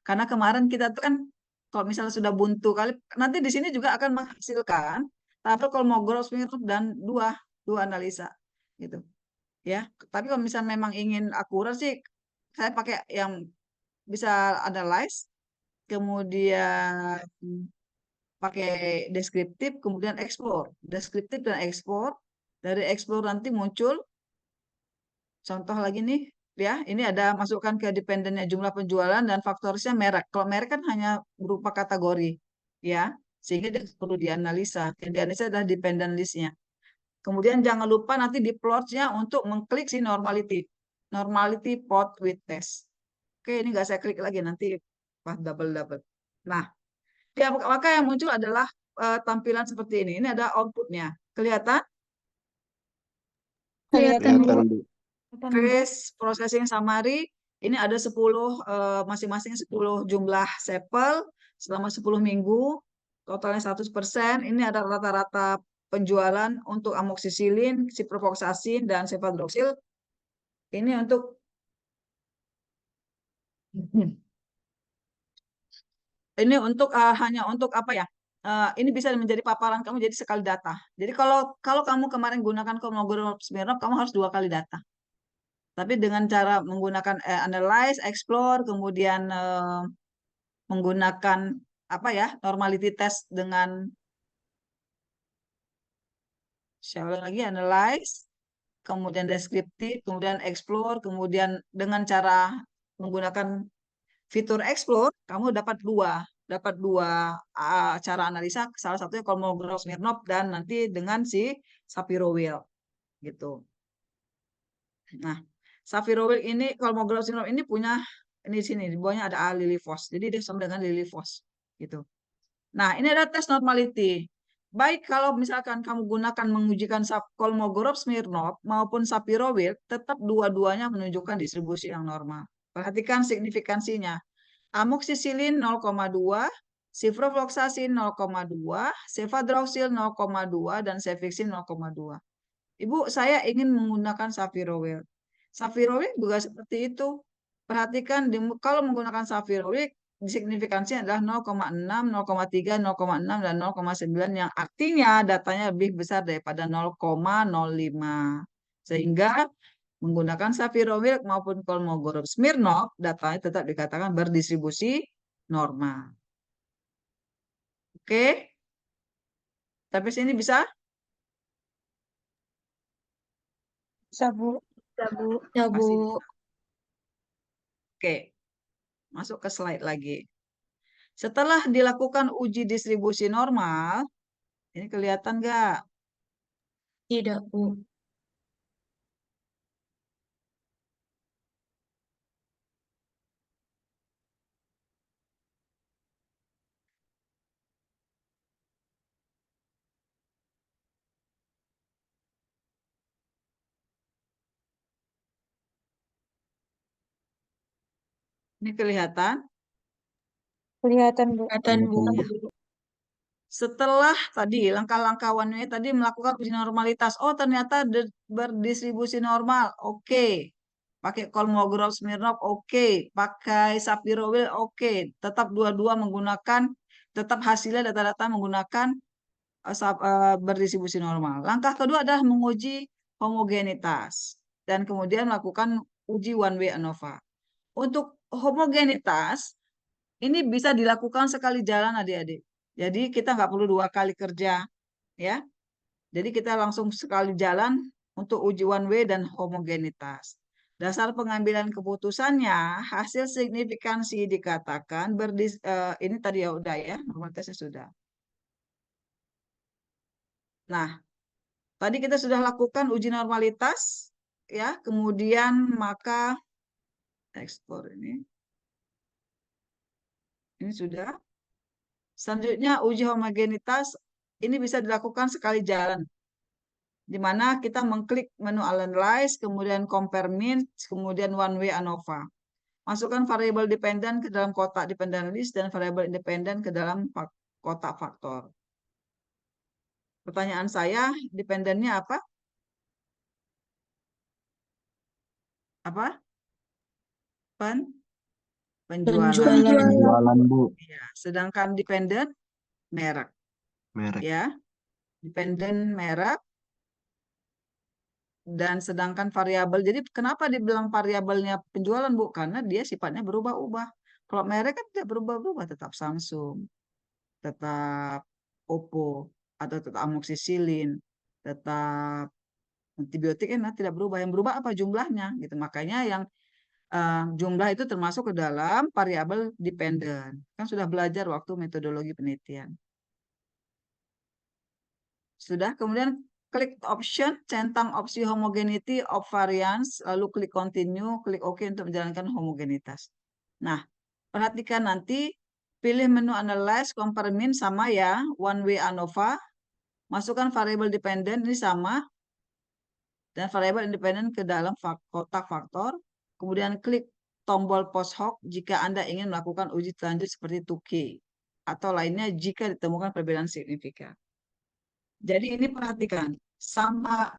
Speaker 1: Karena kemarin kita tuh kan kalau misalnya sudah buntu kali, nanti di sini juga akan menghasilkan Tapi kalau mau gross Smirnoff dan dua analisa gitu ya. Tapi kalau misalnya memang ingin akurat sih, saya pakai yang bisa analyze, kemudian pakai deskriptif, kemudian explore. Deskriptif dan explore. Dari explore nanti muncul contoh lagi nih, ya. Ini ada masukkan ke dependennya jumlah penjualan dan faktorisnya merek. Kalau merek kan hanya berupa kategori, ya. Sehingga dia perlu dianalisa. Yang dianalisa adalah dependent list-nya. Kemudian jangan lupa nanti di plot-nya untuk mengklik si normality. Normality plot with test. Oke, ini nggak saya klik lagi, nanti pas double-double. Nah, ya, maka yang muncul adalah tampilan seperti ini. Ini ada outputnya. Kelihatan?
Speaker 3: Kelihatan, Bu.
Speaker 2: Kelihatan, Bu.
Speaker 3: Kelihatan, Bu.
Speaker 1: Trace processing summary. Ini ada 10, masing-masing 10 jumlah sampel selama 10 minggu. Totalnya 100%. Ini ada rata-rata penjualan untuk amoxicillin, ciprofloxacin, dan cefadroxil. Ini untuk hanya untuk apa ya? Ini bisa menjadi paparan kamu jadi sekali data. Jadi kalau kamu kemarin gunakan Kolmogorov Smirnov, kamu harus 2 kali data. Tapi dengan cara menggunakan analyze, explore, kemudian menggunakan apa ya, normality test dengan siapa lagi, analyze, kemudian deskriptif, kemudian explore, kemudian dengan cara menggunakan fitur explore, kamu dapat dua cara analisa, salah satunya Kolmogorov Smirnov dan nanti dengan si Sapirowil gitu. Nah, Sapirowil ini Kolmogorov Smirnov ini punya ini di sini di bawahnya ada Lilifos. Jadi dia sama dengan Lilifos gitu. Nah, ini ada tes normality. Baik kalau misalkan kamu gunakan mengujikan Kolmogorov Smirnov maupun Sapirowil, tetap dua-duanya menunjukkan distribusi yang normal. Perhatikan signifikansinya. Amoxicillin 0,2, ciprofloxacin 0,2, cefadroxil 0,2, dan cefixin 0,2. Ibu, saya ingin menggunakan Sapirowil. Sapirowil juga seperti itu. Perhatikan kalau menggunakan Sapirowil, signifikansinya adalah 0,6, 0,3, 0,6, dan 0,9 yang artinya datanya lebih besar daripada 0,05. Sehingga menggunakan Sapirowil maupun Kolmogorov Smirnov, datanya tetap dikatakan berdistribusi normal. Oke? Tapi sini bisa?
Speaker 3: Bisa, Bu.
Speaker 4: Ya, Bu.
Speaker 3: Ya, Bu.
Speaker 1: Masih bisa. Oke. Masuk ke slide lagi. Setelah dilakukan uji distribusi normal, ini kelihatan nggak?
Speaker 3: Tidak, Bu.
Speaker 1: Ini kelihatan?
Speaker 3: Kelihatan, Bu. Kelihatan, Bu.
Speaker 2: Kelihatan, Bu.
Speaker 1: Setelah tadi langkah-langkah one way tadi melakukan uji normalitas, oh ternyata berdistribusi normal, oke. Pakai Kolmogorov Smirnov, oke. Pakai Sapirowil, oke. Tetap dua-dua menggunakan, tetap hasilnya data-data menggunakan berdistribusi normal. Langkah kedua adalah menguji homogenitas dan kemudian melakukan uji one way ANOVA. Untuk homogenitas ini bisa dilakukan sekali jalan adik-adik. Jadi kita nggak perlu 2 kali kerja, ya. Jadi kita langsung sekali jalan untuk uji one way dan homogenitas. Dasar pengambilan keputusannya, hasil signifikansi dikatakan ini tadi ya udah ya, normalitasnya sudah. Nah, tadi kita sudah lakukan uji normalitas, ya. Kemudian maka ekspor ini sudah. Selanjutnya uji homogenitas ini bisa dilakukan sekali jalan, di mana kita mengklik menu analyze, kemudian compare mean, kemudian one way ANOVA. Masukkan variabel dependent ke dalam kotak dependent list dan variabel independent ke dalam kotak faktor. Pertanyaan saya, dependennya apa? Apa? Penjualan.
Speaker 2: Penjualan, Bu.
Speaker 1: Ya, sedangkan dependent merek.
Speaker 2: Merek.
Speaker 1: Ya. dependen merek, dan sedangkan variabel, jadi kenapa dibilang variabelnya penjualan, Bu? Karena dia sifatnya berubah-ubah. Kalau merek kan tidak berubah-ubah, tetap Samsung, tetap Oppo, atau tetap amoxicillin, tetap antibiotik kan tidak berubah. Yang berubah apa? Jumlahnya gitu. Makanya yang jumlah itu termasuk ke dalam variabel dependen. Kan sudah belajar waktu metodologi penelitian. Sudah, kemudian klik option, centang opsi homogeneity of variance, lalu klik continue, klik OK untuk menjalankan homogenitas. Nah, perhatikan nanti, pilih menu analyze, compare mean sama ya, one way ANOVA, masukkan variabel dependent, ini sama, dan variabel independen ke dalam kotak faktor, kemudian klik tombol post hoc jika Anda ingin melakukan uji lanjut seperti 2K, atau lainnya jika ditemukan perbedaan signifikan. Jadi ini perhatikan, sama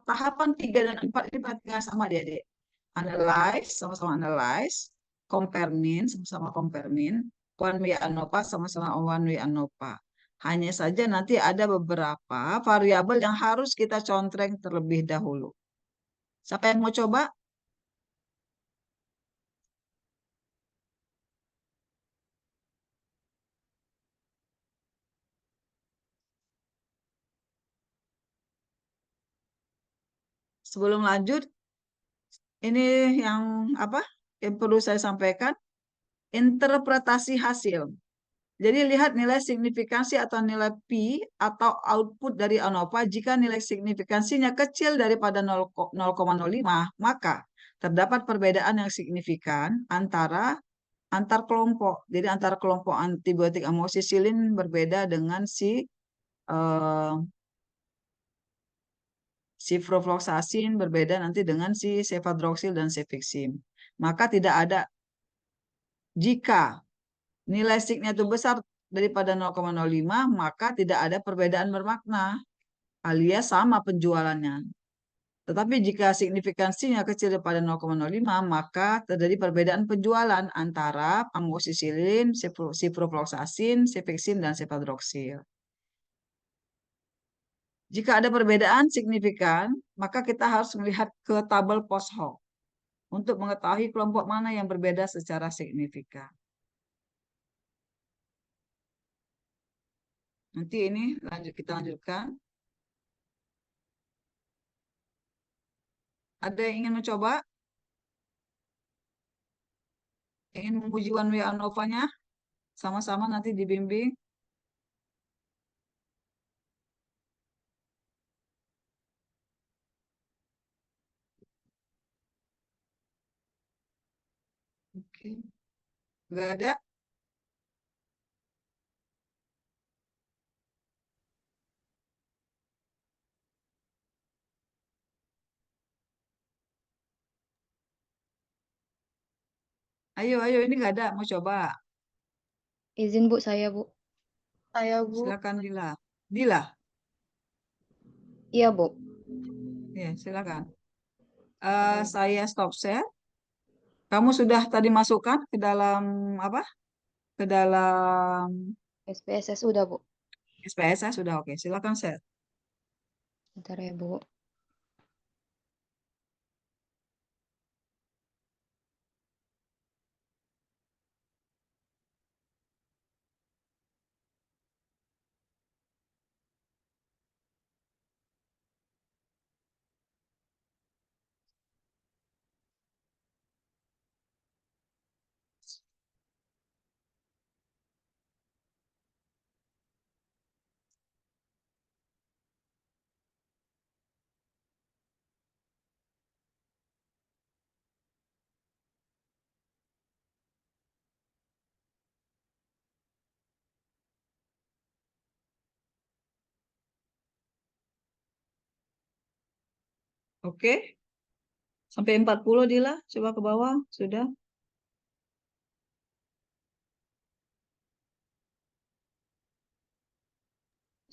Speaker 1: tahapan 3 dan 4 ini perhatikan sama adik-adik. Analyze, sama-sama analyze, compare mean, sama-sama compare mean, one way ANOVA, sama-sama one way ANOVA. Hanya saja nanti ada beberapa variabel yang harus kita contreng terlebih dahulu. Siapa yang mau coba? Sebelum lanjut, ini yang apa? Yang perlu saya sampaikan, interpretasi hasil. Jadi lihat nilai signifikansi atau nilai P atau output dari ANOVA. Jika nilai signifikansinya kecil daripada 0,05, maka terdapat perbedaan yang signifikan antar kelompok. Jadi antar kelompok antibiotik amoxicillin berbeda dengan eh, ciprofloxacin, berbeda nanti dengan si cefadroxil dan cefixim. Maka tidak ada, jika nilai signya itu besar daripada 0,05, maka tidak ada perbedaan bermakna, alias sama penjualannya. Tetapi jika signifikansinya kecil daripada 0,05, maka terjadi perbedaan penjualan antara amoxicillin, ciprofloxacin, cefixim, dan cefadroxil. Jika ada perbedaan signifikan, maka kita harus melihat ke tabel post hoc untuk mengetahui kelompok mana yang berbeda secara signifikan. Nanti ini kita lanjutkan. Ada yang ingin mencoba? Ingin menguji one way ANOVA-nya? Sama-sama nanti dibimbing. Oke. Nggak ada? Ayo, ayo, ini nggak ada. Mau coba?
Speaker 5: Izin Bu, saya Bu.
Speaker 3: Saya, Bu.
Speaker 1: Silakan Dila. Dila,
Speaker 5: Iya Bu.
Speaker 1: ya silakan. Saya stop share. Kamu sudah tadi masukkan ke dalam apa? Ke dalam
Speaker 5: SPSS udah Bu.
Speaker 1: SPSS sudah oke. Silakan share.
Speaker 5: Bentar ya Bu.
Speaker 1: Oke. Sampai 40 Dila. Coba ke bawah. Sudah.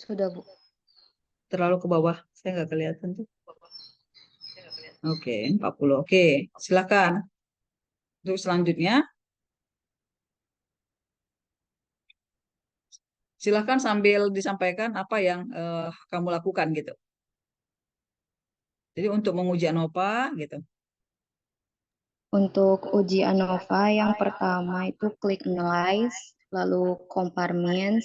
Speaker 5: Sudah Bu.
Speaker 1: Terlalu ke bawah. Saya nggak kelihatan tuh. Oke, 40. Oke, silakan. Untuk selanjutnya, Silahkan sambil disampaikan apa yang kamu lakukan gitu. Jadi untuk menguji ANOVA gitu.
Speaker 5: Untuk uji ANOVA yang pertama itu klik analyze, lalu compare means,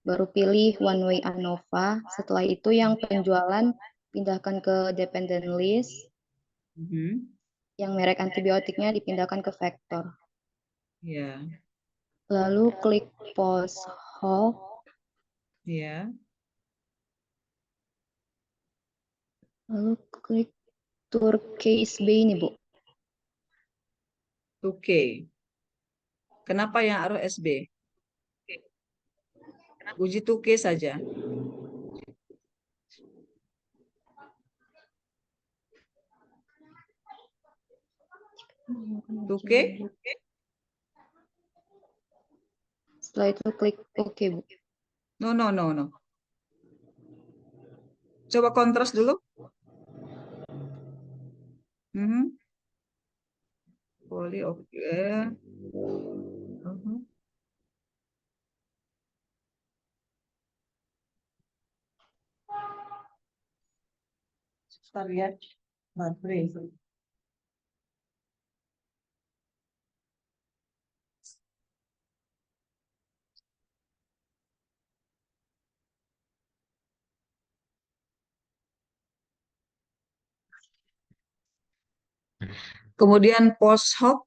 Speaker 5: baru pilih one way ANOVA. Setelah itu yang penjualan pindahkan ke dependent list,
Speaker 1: Mhm.
Speaker 5: yang merek antibiotiknya dipindahkan ke vektor.
Speaker 1: Ya,
Speaker 5: Lalu klik post hoc,
Speaker 1: ya.
Speaker 5: lalu klik Turcase B ini, Bu.
Speaker 1: Oke. Kenapa yang harus SB? Uji tuke saja. Tuke?
Speaker 5: Setelah itu klik OK, Bu.
Speaker 1: No, no, no, no. Coba kontras dulu. Mhm. Poli, oke. Mhm. Kita lihat baterai. Kemudian post hoc.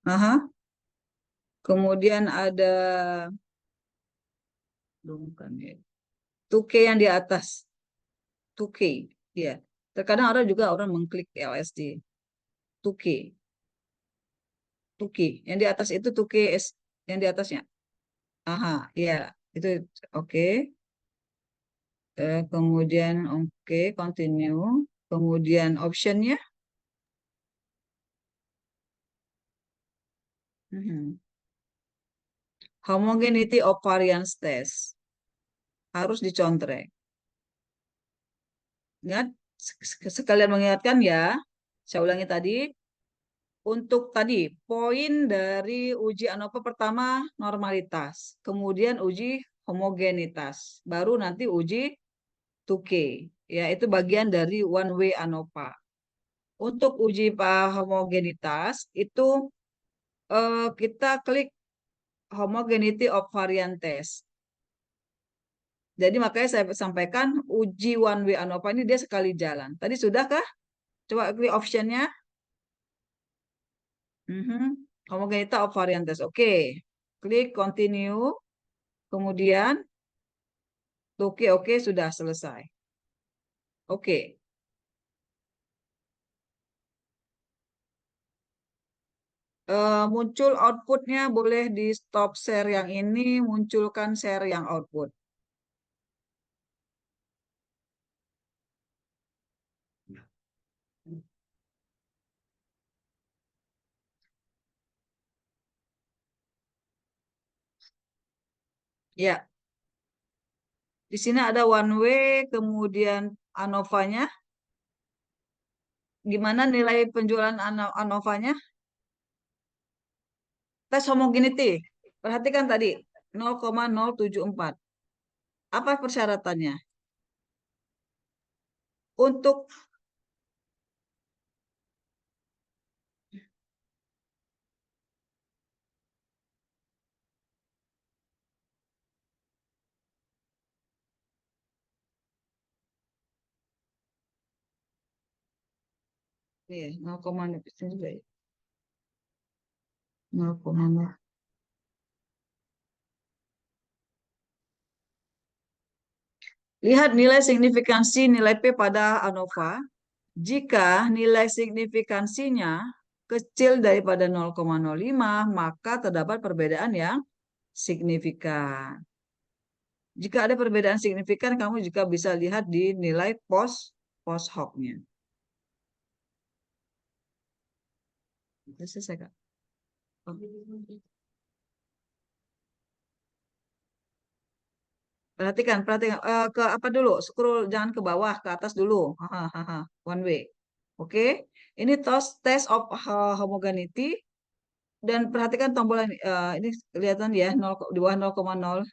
Speaker 1: Aha. Kemudian ada bukan ya. Tuke yang di atas. Tuke, ya. Terkadang ada juga orang mengklik LSD. Tuke. Tuke. Yang di atas itu tuke yang di atasnya. Aha, ya. Itu oke. Kemudian oke, continue. Kemudian optionnya. Mhm. Homogeneity of variance test. Harus dicontrek. Ingat, sekalian mengingatkan ya, saya ulangi tadi, untuk tadi poin dari uji ANOVA pertama normalitas, kemudian uji homogenitas, baru nanti uji 2K, ya itu bagian dari one way ANOVA. Untuk uji homogenitas itu kita klik homogeneity of variant test. Jadi makanya saya sampaikan uji one way ANOVA ini dia sekali jalan. Tadi sudahkah? Coba klik optionnya. Homogeneity of variant test. Oke. Klik continue. Kemudian oke sudah selesai. Oke. Muncul outputnya boleh di stop share yang ini, munculkan share yang output. Ya, di sini ada one way, kemudian ANOVA-nya. Gimana nilai penjualan ANOVA-nya? Tes homogeneity. Perhatikan tadi, 0,074. Apa persyaratannya? Untuk iya, 0,0 juga ya. 0,0. Lihat nilai signifikansi nilai P pada ANOVA. Jika nilai signifikansinya kecil daripada 0,05, maka terdapat perbedaan yang signifikan. Jika ada perbedaan signifikan, kamu juga bisa lihat di nilai post hoc-nya. Selesai, Kak. Perhatikan. Ke apa dulu? Scroll, jangan ke bawah, ke atas dulu. One way. Oke. Ini test of homogeneity. Dan perhatikan tombol ini kelihatan ya, 0, di bawah 0,0.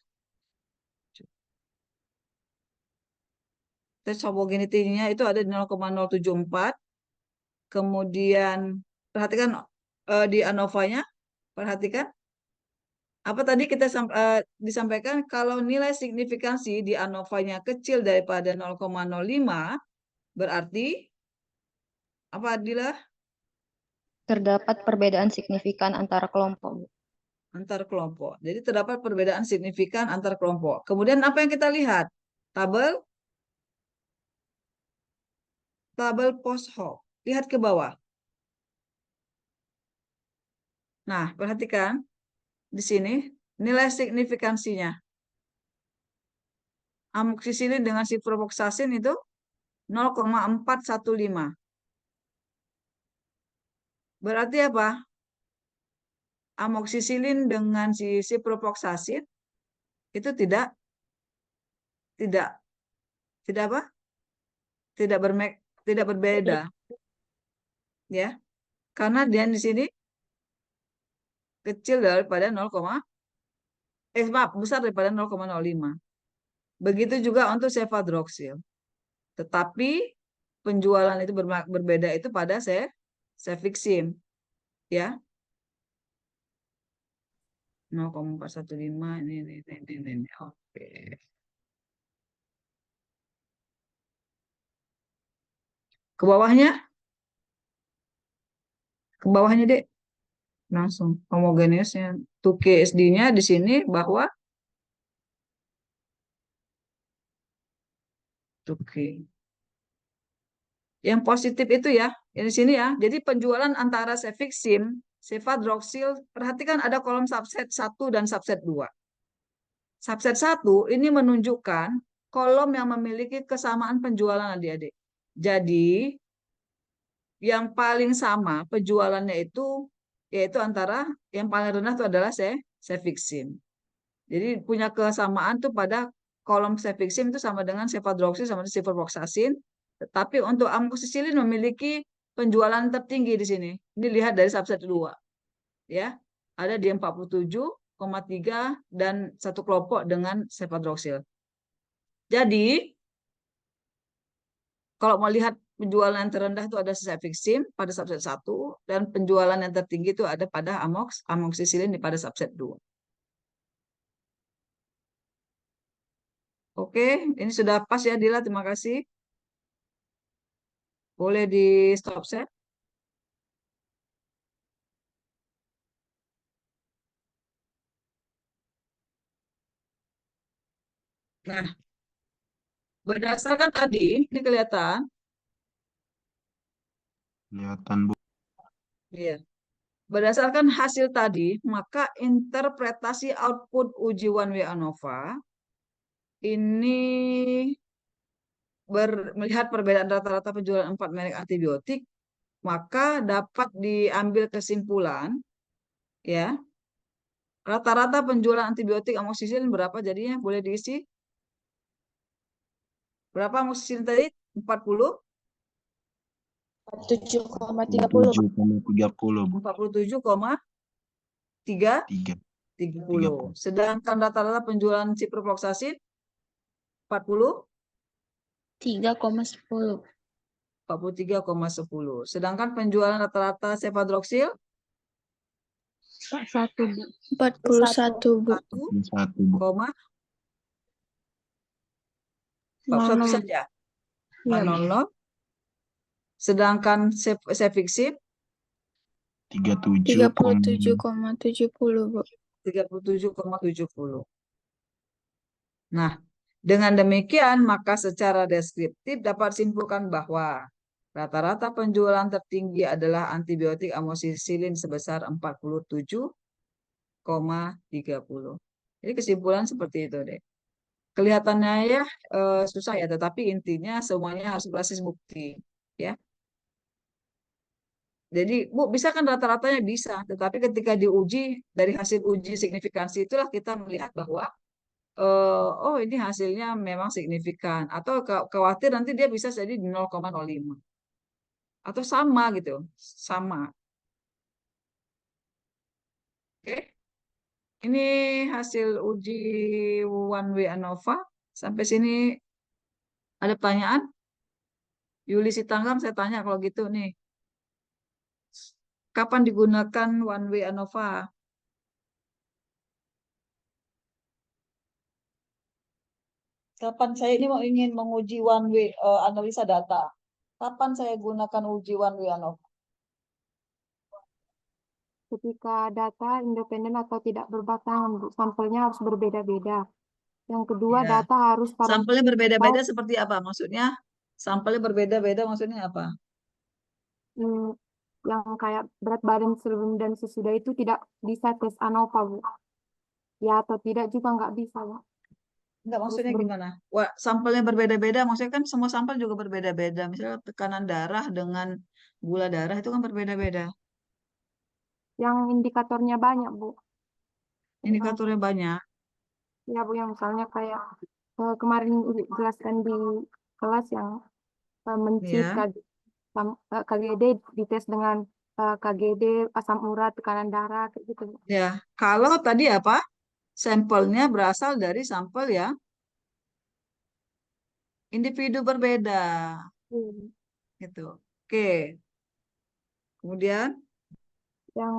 Speaker 1: Tes homogeneity-nya itu ada di 0,074. Kemudian perhatikan di ANOVA-nya, perhatikan. Apa tadi kita disampaikan kalau nilai signifikansi di ANOVA-nya kecil daripada 0,05, berarti apa Adila?
Speaker 5: Terdapat perbedaan signifikan antara kelompok, Bu.
Speaker 1: Antar kelompok. Jadi terdapat perbedaan signifikan antar kelompok. Kemudian apa yang kita lihat? Tabel post hoc. Lihat ke bawah. Nah, perhatikan di sini nilai signifikansinya. Amoksisilin dengan ciprofloxacin itu 0,415. Berarti apa? Amoksisilin dengan si ciprofloxacin itu tidak apa? Tidak berbeda. Ya. Karena dia di sini kecil daripada besar daripada 0,05. Begitu juga untuk cefadroxil. Tetapi penjualan itu berbeda itu pada cefixim. Ya. 0,415 ini. Oke. Ke bawahnya? Ke bawahnya, Dek. Langsung homogeneusnya. 2KSD-nya di sini bahwa 2K. Yang positif itu ya, di sini ya. Jadi penjualan antara cefixim, cefadroxil, perhatikan ada kolom subset 1 dan subset 2. Subset 1 ini menunjukkan kolom yang memiliki kesamaan penjualan adik-adik. Jadi yang paling sama penjualannya itu yaitu antara yang paling rendah itu adalah cefixim. Jadi punya kesamaan tuh pada kolom cefixim itu sama dengan cefadroxil sama dengan ciprofloxacin. Tetapi untuk amoksisilin memiliki penjualan tertinggi di sini. Ini lihat dari subset 2. Ya. Ada di 47,3 dan satu kelompok dengan cefadroxil. Jadi kalau mau lihat penjualan yang terendah itu ada cefixim pada subset 1 dan penjualan yang tertinggi itu ada pada amoksisilin pada subset 2. Oke, ini sudah pas ya Dila, terima kasih. Boleh di stop share. Nah, berdasarkan tadi, ini kelihatan.
Speaker 2: Kelihatan, Bu.
Speaker 1: Iya. Berdasarkan hasil tadi, maka interpretasi output uji one-way ANOVA ini melihat perbedaan rata-rata penjualan 4 merek antibiotik, maka dapat diambil kesimpulan, ya, rata-rata penjualan antibiotik amoksisilin berapa jadinya? Boleh diisi? Berapa amoksisilin tadi? 40?
Speaker 3: 7,30.
Speaker 2: 47,30, Bu.
Speaker 1: 47,30. Sedangkan rata-rata penjualan ciprofloxacin 40?
Speaker 3: 3,10.
Speaker 1: 43,10. Sedangkan penjualan rata-rata cefadroxil
Speaker 3: 41, Bu. 41, Bu.
Speaker 2: 1, Bu.
Speaker 1: 41 saja. 00. Sedangkan cefixim
Speaker 3: 37,70, Bu.
Speaker 1: 37,70. Nah, dengan demikian maka secara deskriptif dapat simpulkan bahwa rata-rata penjualan tertinggi adalah antibiotik amoksisilin sebesar 47,30. Jadi kesimpulan seperti itu deh. Kelihatannya ya susah ya, tetapi intinya semuanya harus berbasis bukti, ya. Jadi, Bu, bisa kan rata-ratanya bisa, tetapi ketika diuji dari hasil uji signifikansi itulah kita melihat bahwa oh ini hasilnya memang signifikan atau khawatir nanti dia bisa jadi 0,05 atau sama gitu, sama. Oke, ini hasil uji one way ANOVA. Sampai sini ada pertanyaan? Yuli Sitanggang saya tanya kalau gitu nih. Kapan digunakan one way ANOVA? Kapan saya ini ingin menguji one way analisa data? Kapan saya gunakan uji one way ANOVA?
Speaker 6: Ketika data independen atau tidak berbatangan, Bu. Sampelnya harus berbeda-beda. Yang kedua,
Speaker 1: Ya.
Speaker 6: data harus
Speaker 1: Sampelnya berbeda-beda seperti apa? Maksudnya sampelnya berbeda-beda maksudnya apa?
Speaker 6: Yang kayak berat badan sebelum dan sesudah itu tidak bisa tes ANOVA, Bu. Ya atau tidak juga nggak bisa, Bu.
Speaker 1: Enggak,
Speaker 6: Terus
Speaker 1: maksudnya gimana? Wah, sampelnya berbeda-beda, maksudnya kan semua sampel juga berbeda-beda. Misalnya tekanan darah dengan gula darah itu kan berbeda-beda.
Speaker 6: yang indikatornya banyak, Bu.
Speaker 1: Indikatornya banyak.
Speaker 6: Ya, Bu, yang misalnya kayak kemarin Uli jelaskan di kelas yang mencit
Speaker 1: Ya.
Speaker 6: KGD dites dengan KGD, asam urat, tekanan darah, kayak gitu, Bu.
Speaker 1: Ya, kalau tadi apa? Sampelnya berasal dari sampel ya individu berbeda gitu. Oke. Kemudian
Speaker 6: Yang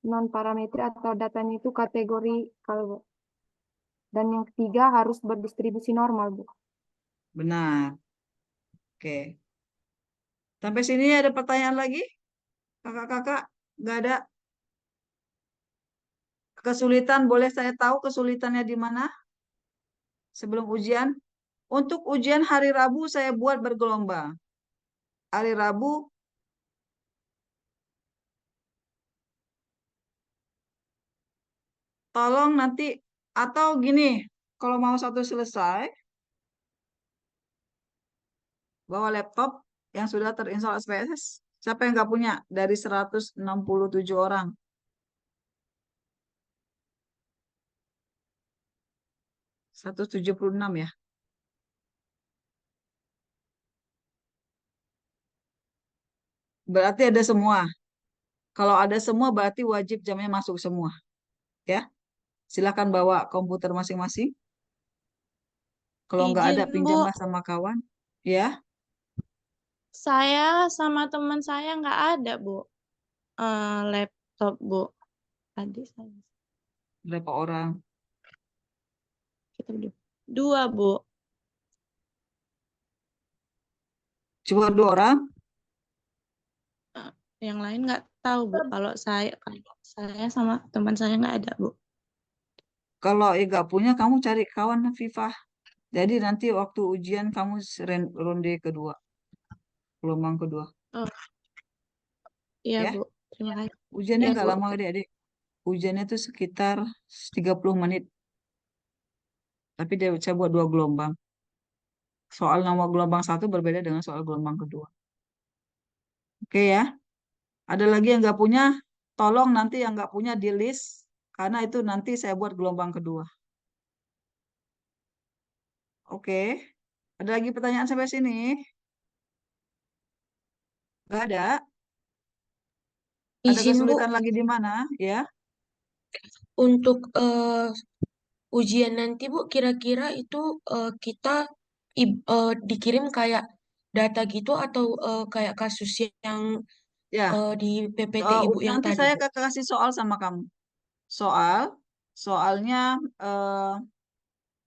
Speaker 6: non parameter atau datanya itu kategori kalau, Bu. Dan yang ketiga harus berdistribusi normal, Bu.
Speaker 1: benar. Oke. Sampai sini ada pertanyaan lagi? Kakak-kakak, nggak ada kesulitan? Boleh saya tahu kesulitannya di mana sebelum ujian? Untuk ujian hari Rabu saya buat bergelombang. Hari Rabu tolong nanti atau gini, kalau mau satu selesai, bawa laptop yang sudah terinstall SPSS. Siapa yang nggak punya dari 167 orang? 176 ya. Berarti ada semua. Kalau ada semua berarti wajib jamnya masuk semua. Ya, silakan bawa komputer masing-masing. Kalau nggak ada
Speaker 3: Izin, Bu.
Speaker 1: pinjamlah sama kawan. Ya,
Speaker 3: Saya sama teman saya nggak ada, Bu. Laptop, Bu. Tadi saya.
Speaker 1: berapa orang?
Speaker 3: Kita berdua. Dua, Bu.
Speaker 1: Cuma 2 orang.
Speaker 3: Yang lain nggak tahu, Bu. Kalau saya sama teman saya nggak ada, Bu.
Speaker 1: Kalau nggak punya, kamu cari kawan Viva. Jadi nanti waktu ujian kamu ronde kedua, gelombang kedua.
Speaker 3: Oh, iya,
Speaker 1: Ya,
Speaker 3: Bu. Terima kasih.
Speaker 1: ujiannya
Speaker 3: Iya,
Speaker 1: nggak
Speaker 3: Bu.
Speaker 1: lama adik-adik. Ujiannya itu sekitar 30 menit. Tapi dia saya buat 2 gelombang. Soal nomor gelombang 1 berbeda dengan soal gelombang kedua. Oke ya. Ada lagi yang nggak punya, tolong nanti yang nggak punya di list, karena itu nanti saya buat gelombang kedua. Oke. Ada lagi pertanyaan sampai sini? Nggak ada? Ada
Speaker 7: Izin, Bu,
Speaker 1: kesulitan lagi di mana? Ya.
Speaker 7: untuk ujian nanti, Bu, kira-kira itu kita dikirim kayak data gitu atau kayak kasus yang
Speaker 1: Ya.
Speaker 7: di PPT Ibu yang
Speaker 1: Nanti
Speaker 7: tadi,
Speaker 1: saya
Speaker 7: Bu?
Speaker 1: kasih soal sama kamu. Soalnya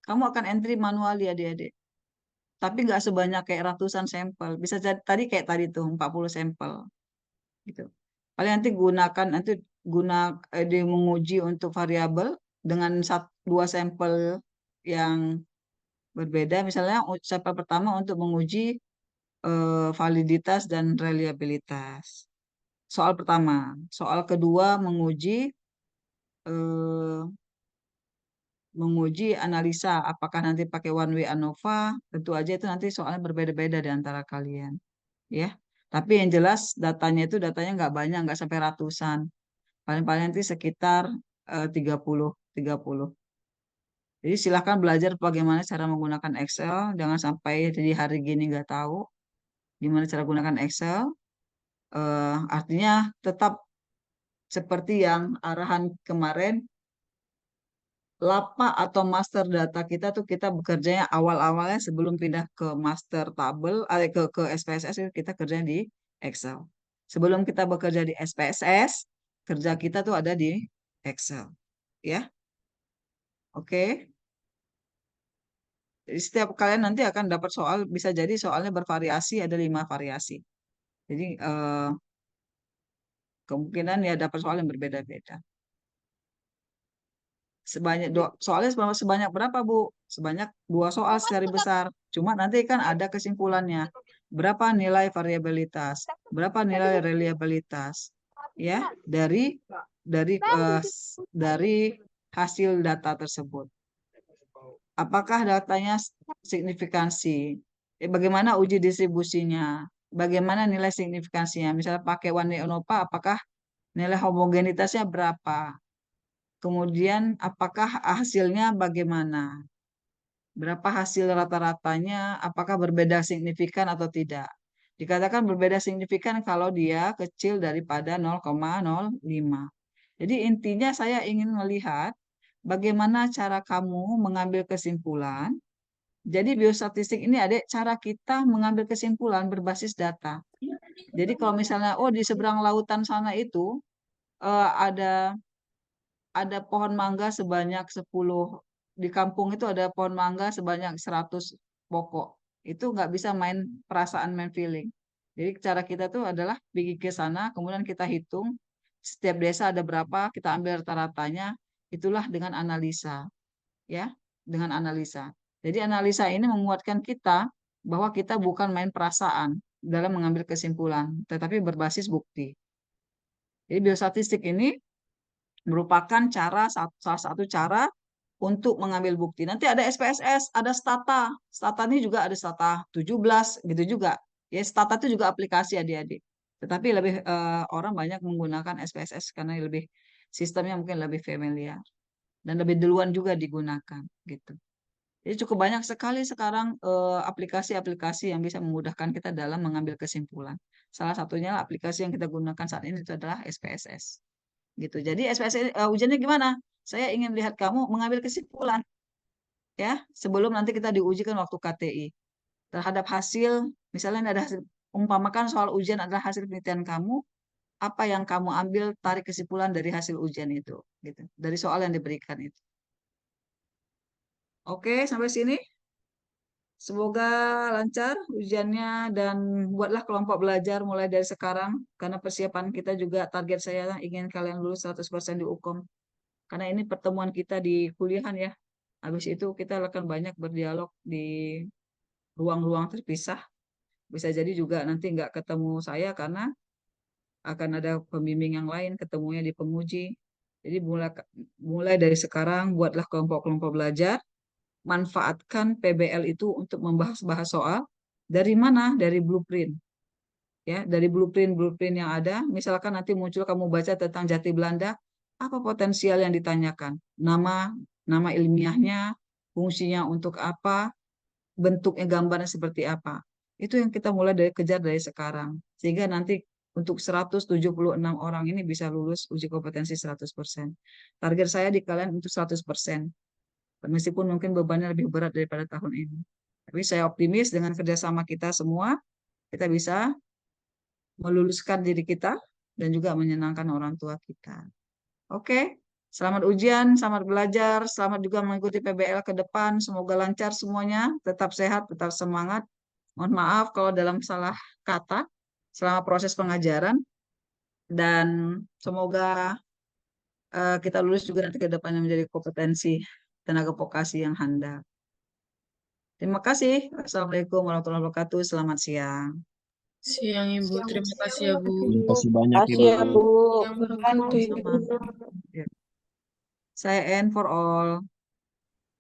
Speaker 1: kamu akan entry manual ya adik-adik. Tapi nggak sebanyak kayak ratusan sampel. Bisa jadi tadi kayak tadi tuh 40 sampel gitu. Paling nanti guna dia menguji untuk variabel dengan 2 sampel yang berbeda. Misalnya sampel pertama untuk menguji validitas dan reliabilitas. Soal pertama. Soal kedua eh, menguji analisa apakah nanti pakai one way ANOVA, tentu aja itu nanti soalnya berbeda-beda di antara kalian, ya. Tapi yang jelas datanya nggak banyak, nggak sampai ratusan. Paling-paling nanti sekitar 30. Jadi silahkan belajar bagaimana cara menggunakan Excel. Jangan sampai di hari gini nggak tahu gimana cara gunakan Excel. Artinya tetap seperti yang arahan kemarin, lapa atau master data kita tuh kita bekerjanya awal-awalnya sebelum pindah ke master table, ke SPSS itu kita kerja di Excel. Sebelum kita bekerja di SPSS, kerja kita tuh ada di Excel, ya. Oke. Jadi setiap kalian nanti akan dapat soal, bisa jadi soalnya bervariasi, ada 5 variasi. Jadi kemungkinan ya dapat soal yang berbeda-beda. Sebanyak berapa, Bu? Sebanyak 2 soal secara besar. Cuma nanti kan ada kesimpulannya. Berapa nilai variabilitas? Berapa nilai reliabilitas? Ya, dari hasil data tersebut. Apakah datanya signifikansi? Bagaimana uji distribusinya? Bagaimana nilai signifikansinya? Misalnya pakai one way ANOVA, apakah nilai homogenitasnya berapa? Kemudian apakah hasilnya bagaimana? Berapa hasil rata-ratanya? Apakah berbeda signifikan atau tidak? Dikatakan berbeda signifikan kalau dia kecil daripada 0,05. Jadi intinya saya ingin melihat bagaimana cara kamu mengambil kesimpulan. Jadi biostatistik ini adik, cara kita mengambil kesimpulan berbasis data. Jadi kalau misalnya, oh di seberang lautan sana itu ada pohon mangga sebanyak 10, di kampung itu ada pohon mangga sebanyak 100 pokok. Itu nggak bisa main perasaan, main feeling. Jadi cara kita tuh adalah pergi ke sana, kemudian kita hitung setiap desa ada berapa, kita ambil rata-ratanya, itulah dengan analisa. Ya, dengan analisa. Jadi analisa ini menguatkan kita bahwa kita bukan main perasaan dalam mengambil kesimpulan, tetapi berbasis bukti. Jadi biostatistik ini merupakan salah satu cara untuk mengambil bukti. Nanti ada SPSS, ada Stata. Stata ini juga ada Stata 17 gitu juga. Ya, Stata itu juga aplikasi adik-adik. Tetapi lebih orang banyak menggunakan SPSS karena lebih sistemnya mungkin lebih familiar dan lebih duluan juga digunakan gitu. Jadi cukup banyak sekali sekarang aplikasi-aplikasi yang bisa memudahkan kita dalam mengambil kesimpulan. Salah satunya aplikasi yang kita gunakan saat ini itu adalah SPSS. Gitu. Jadi SPSS ujiannya gimana? Saya ingin lihat kamu mengambil kesimpulan ya sebelum nanti kita diujikan waktu KTI terhadap hasil. Misalnya ada hasil, umpamakan soal ujian adalah hasil penelitian kamu, apa yang kamu ambil, tarik kesimpulan dari hasil ujian itu, gitu. Dari soal yang diberikan itu. Oke, sampai sini. Semoga lancar ujiannya dan buatlah kelompok belajar mulai dari sekarang karena persiapan kita juga target saya ingin kalian lulus 100% di UKOM. Karena ini pertemuan kita di kuliahan ya. Habis itu kita akan banyak berdialog di ruang-ruang terpisah. Bisa jadi juga nanti nggak ketemu saya karena akan ada pembimbing yang lain ketemunya di penguji. Jadi mulai dari sekarang buatlah kelompok-kelompok belajar. Manfaatkan PBL itu untuk membahas-bahas soal dari mana? Dari blueprint. Ya, dari blueprint yang ada. Misalkan nanti muncul kamu baca tentang Jati Belanda, apa potensial yang ditanyakan? Nama ilmiahnya, fungsinya untuk apa, bentuknya gambarnya seperti apa. Itu yang kita mulai kejar dari sekarang. Sehingga nanti untuk 176 orang ini bisa lulus uji kompetensi 100%. Target saya di kalian untuk 100%. Meskipun mungkin bebannya lebih berat daripada tahun ini. Tapi saya optimis dengan kerjasama kita semua, kita bisa meluluskan diri kita dan juga menyenangkan orang tua kita. Oke, selamat ujian, selamat belajar, selamat juga mengikuti PBL ke depan. Semoga lancar semuanya, tetap sehat, tetap semangat. Mohon maaf kalau dalam salah kata selama proses pengajaran. Dan semoga kita lulus juga nanti ke depannya menjadi kompetensi tenaga vokasi yang handal. Terima kasih. Assalamualaikum warahmatullahi wabarakatuh. Selamat siang.
Speaker 7: Siang Ibu, terima kasih ya Bu.
Speaker 2: Terima kasih banyak
Speaker 3: Kasih ya,
Speaker 2: Ibu.
Speaker 3: Bu.
Speaker 7: Yang wabarakatuh.
Speaker 1: Sama. Ya. Saya end for all.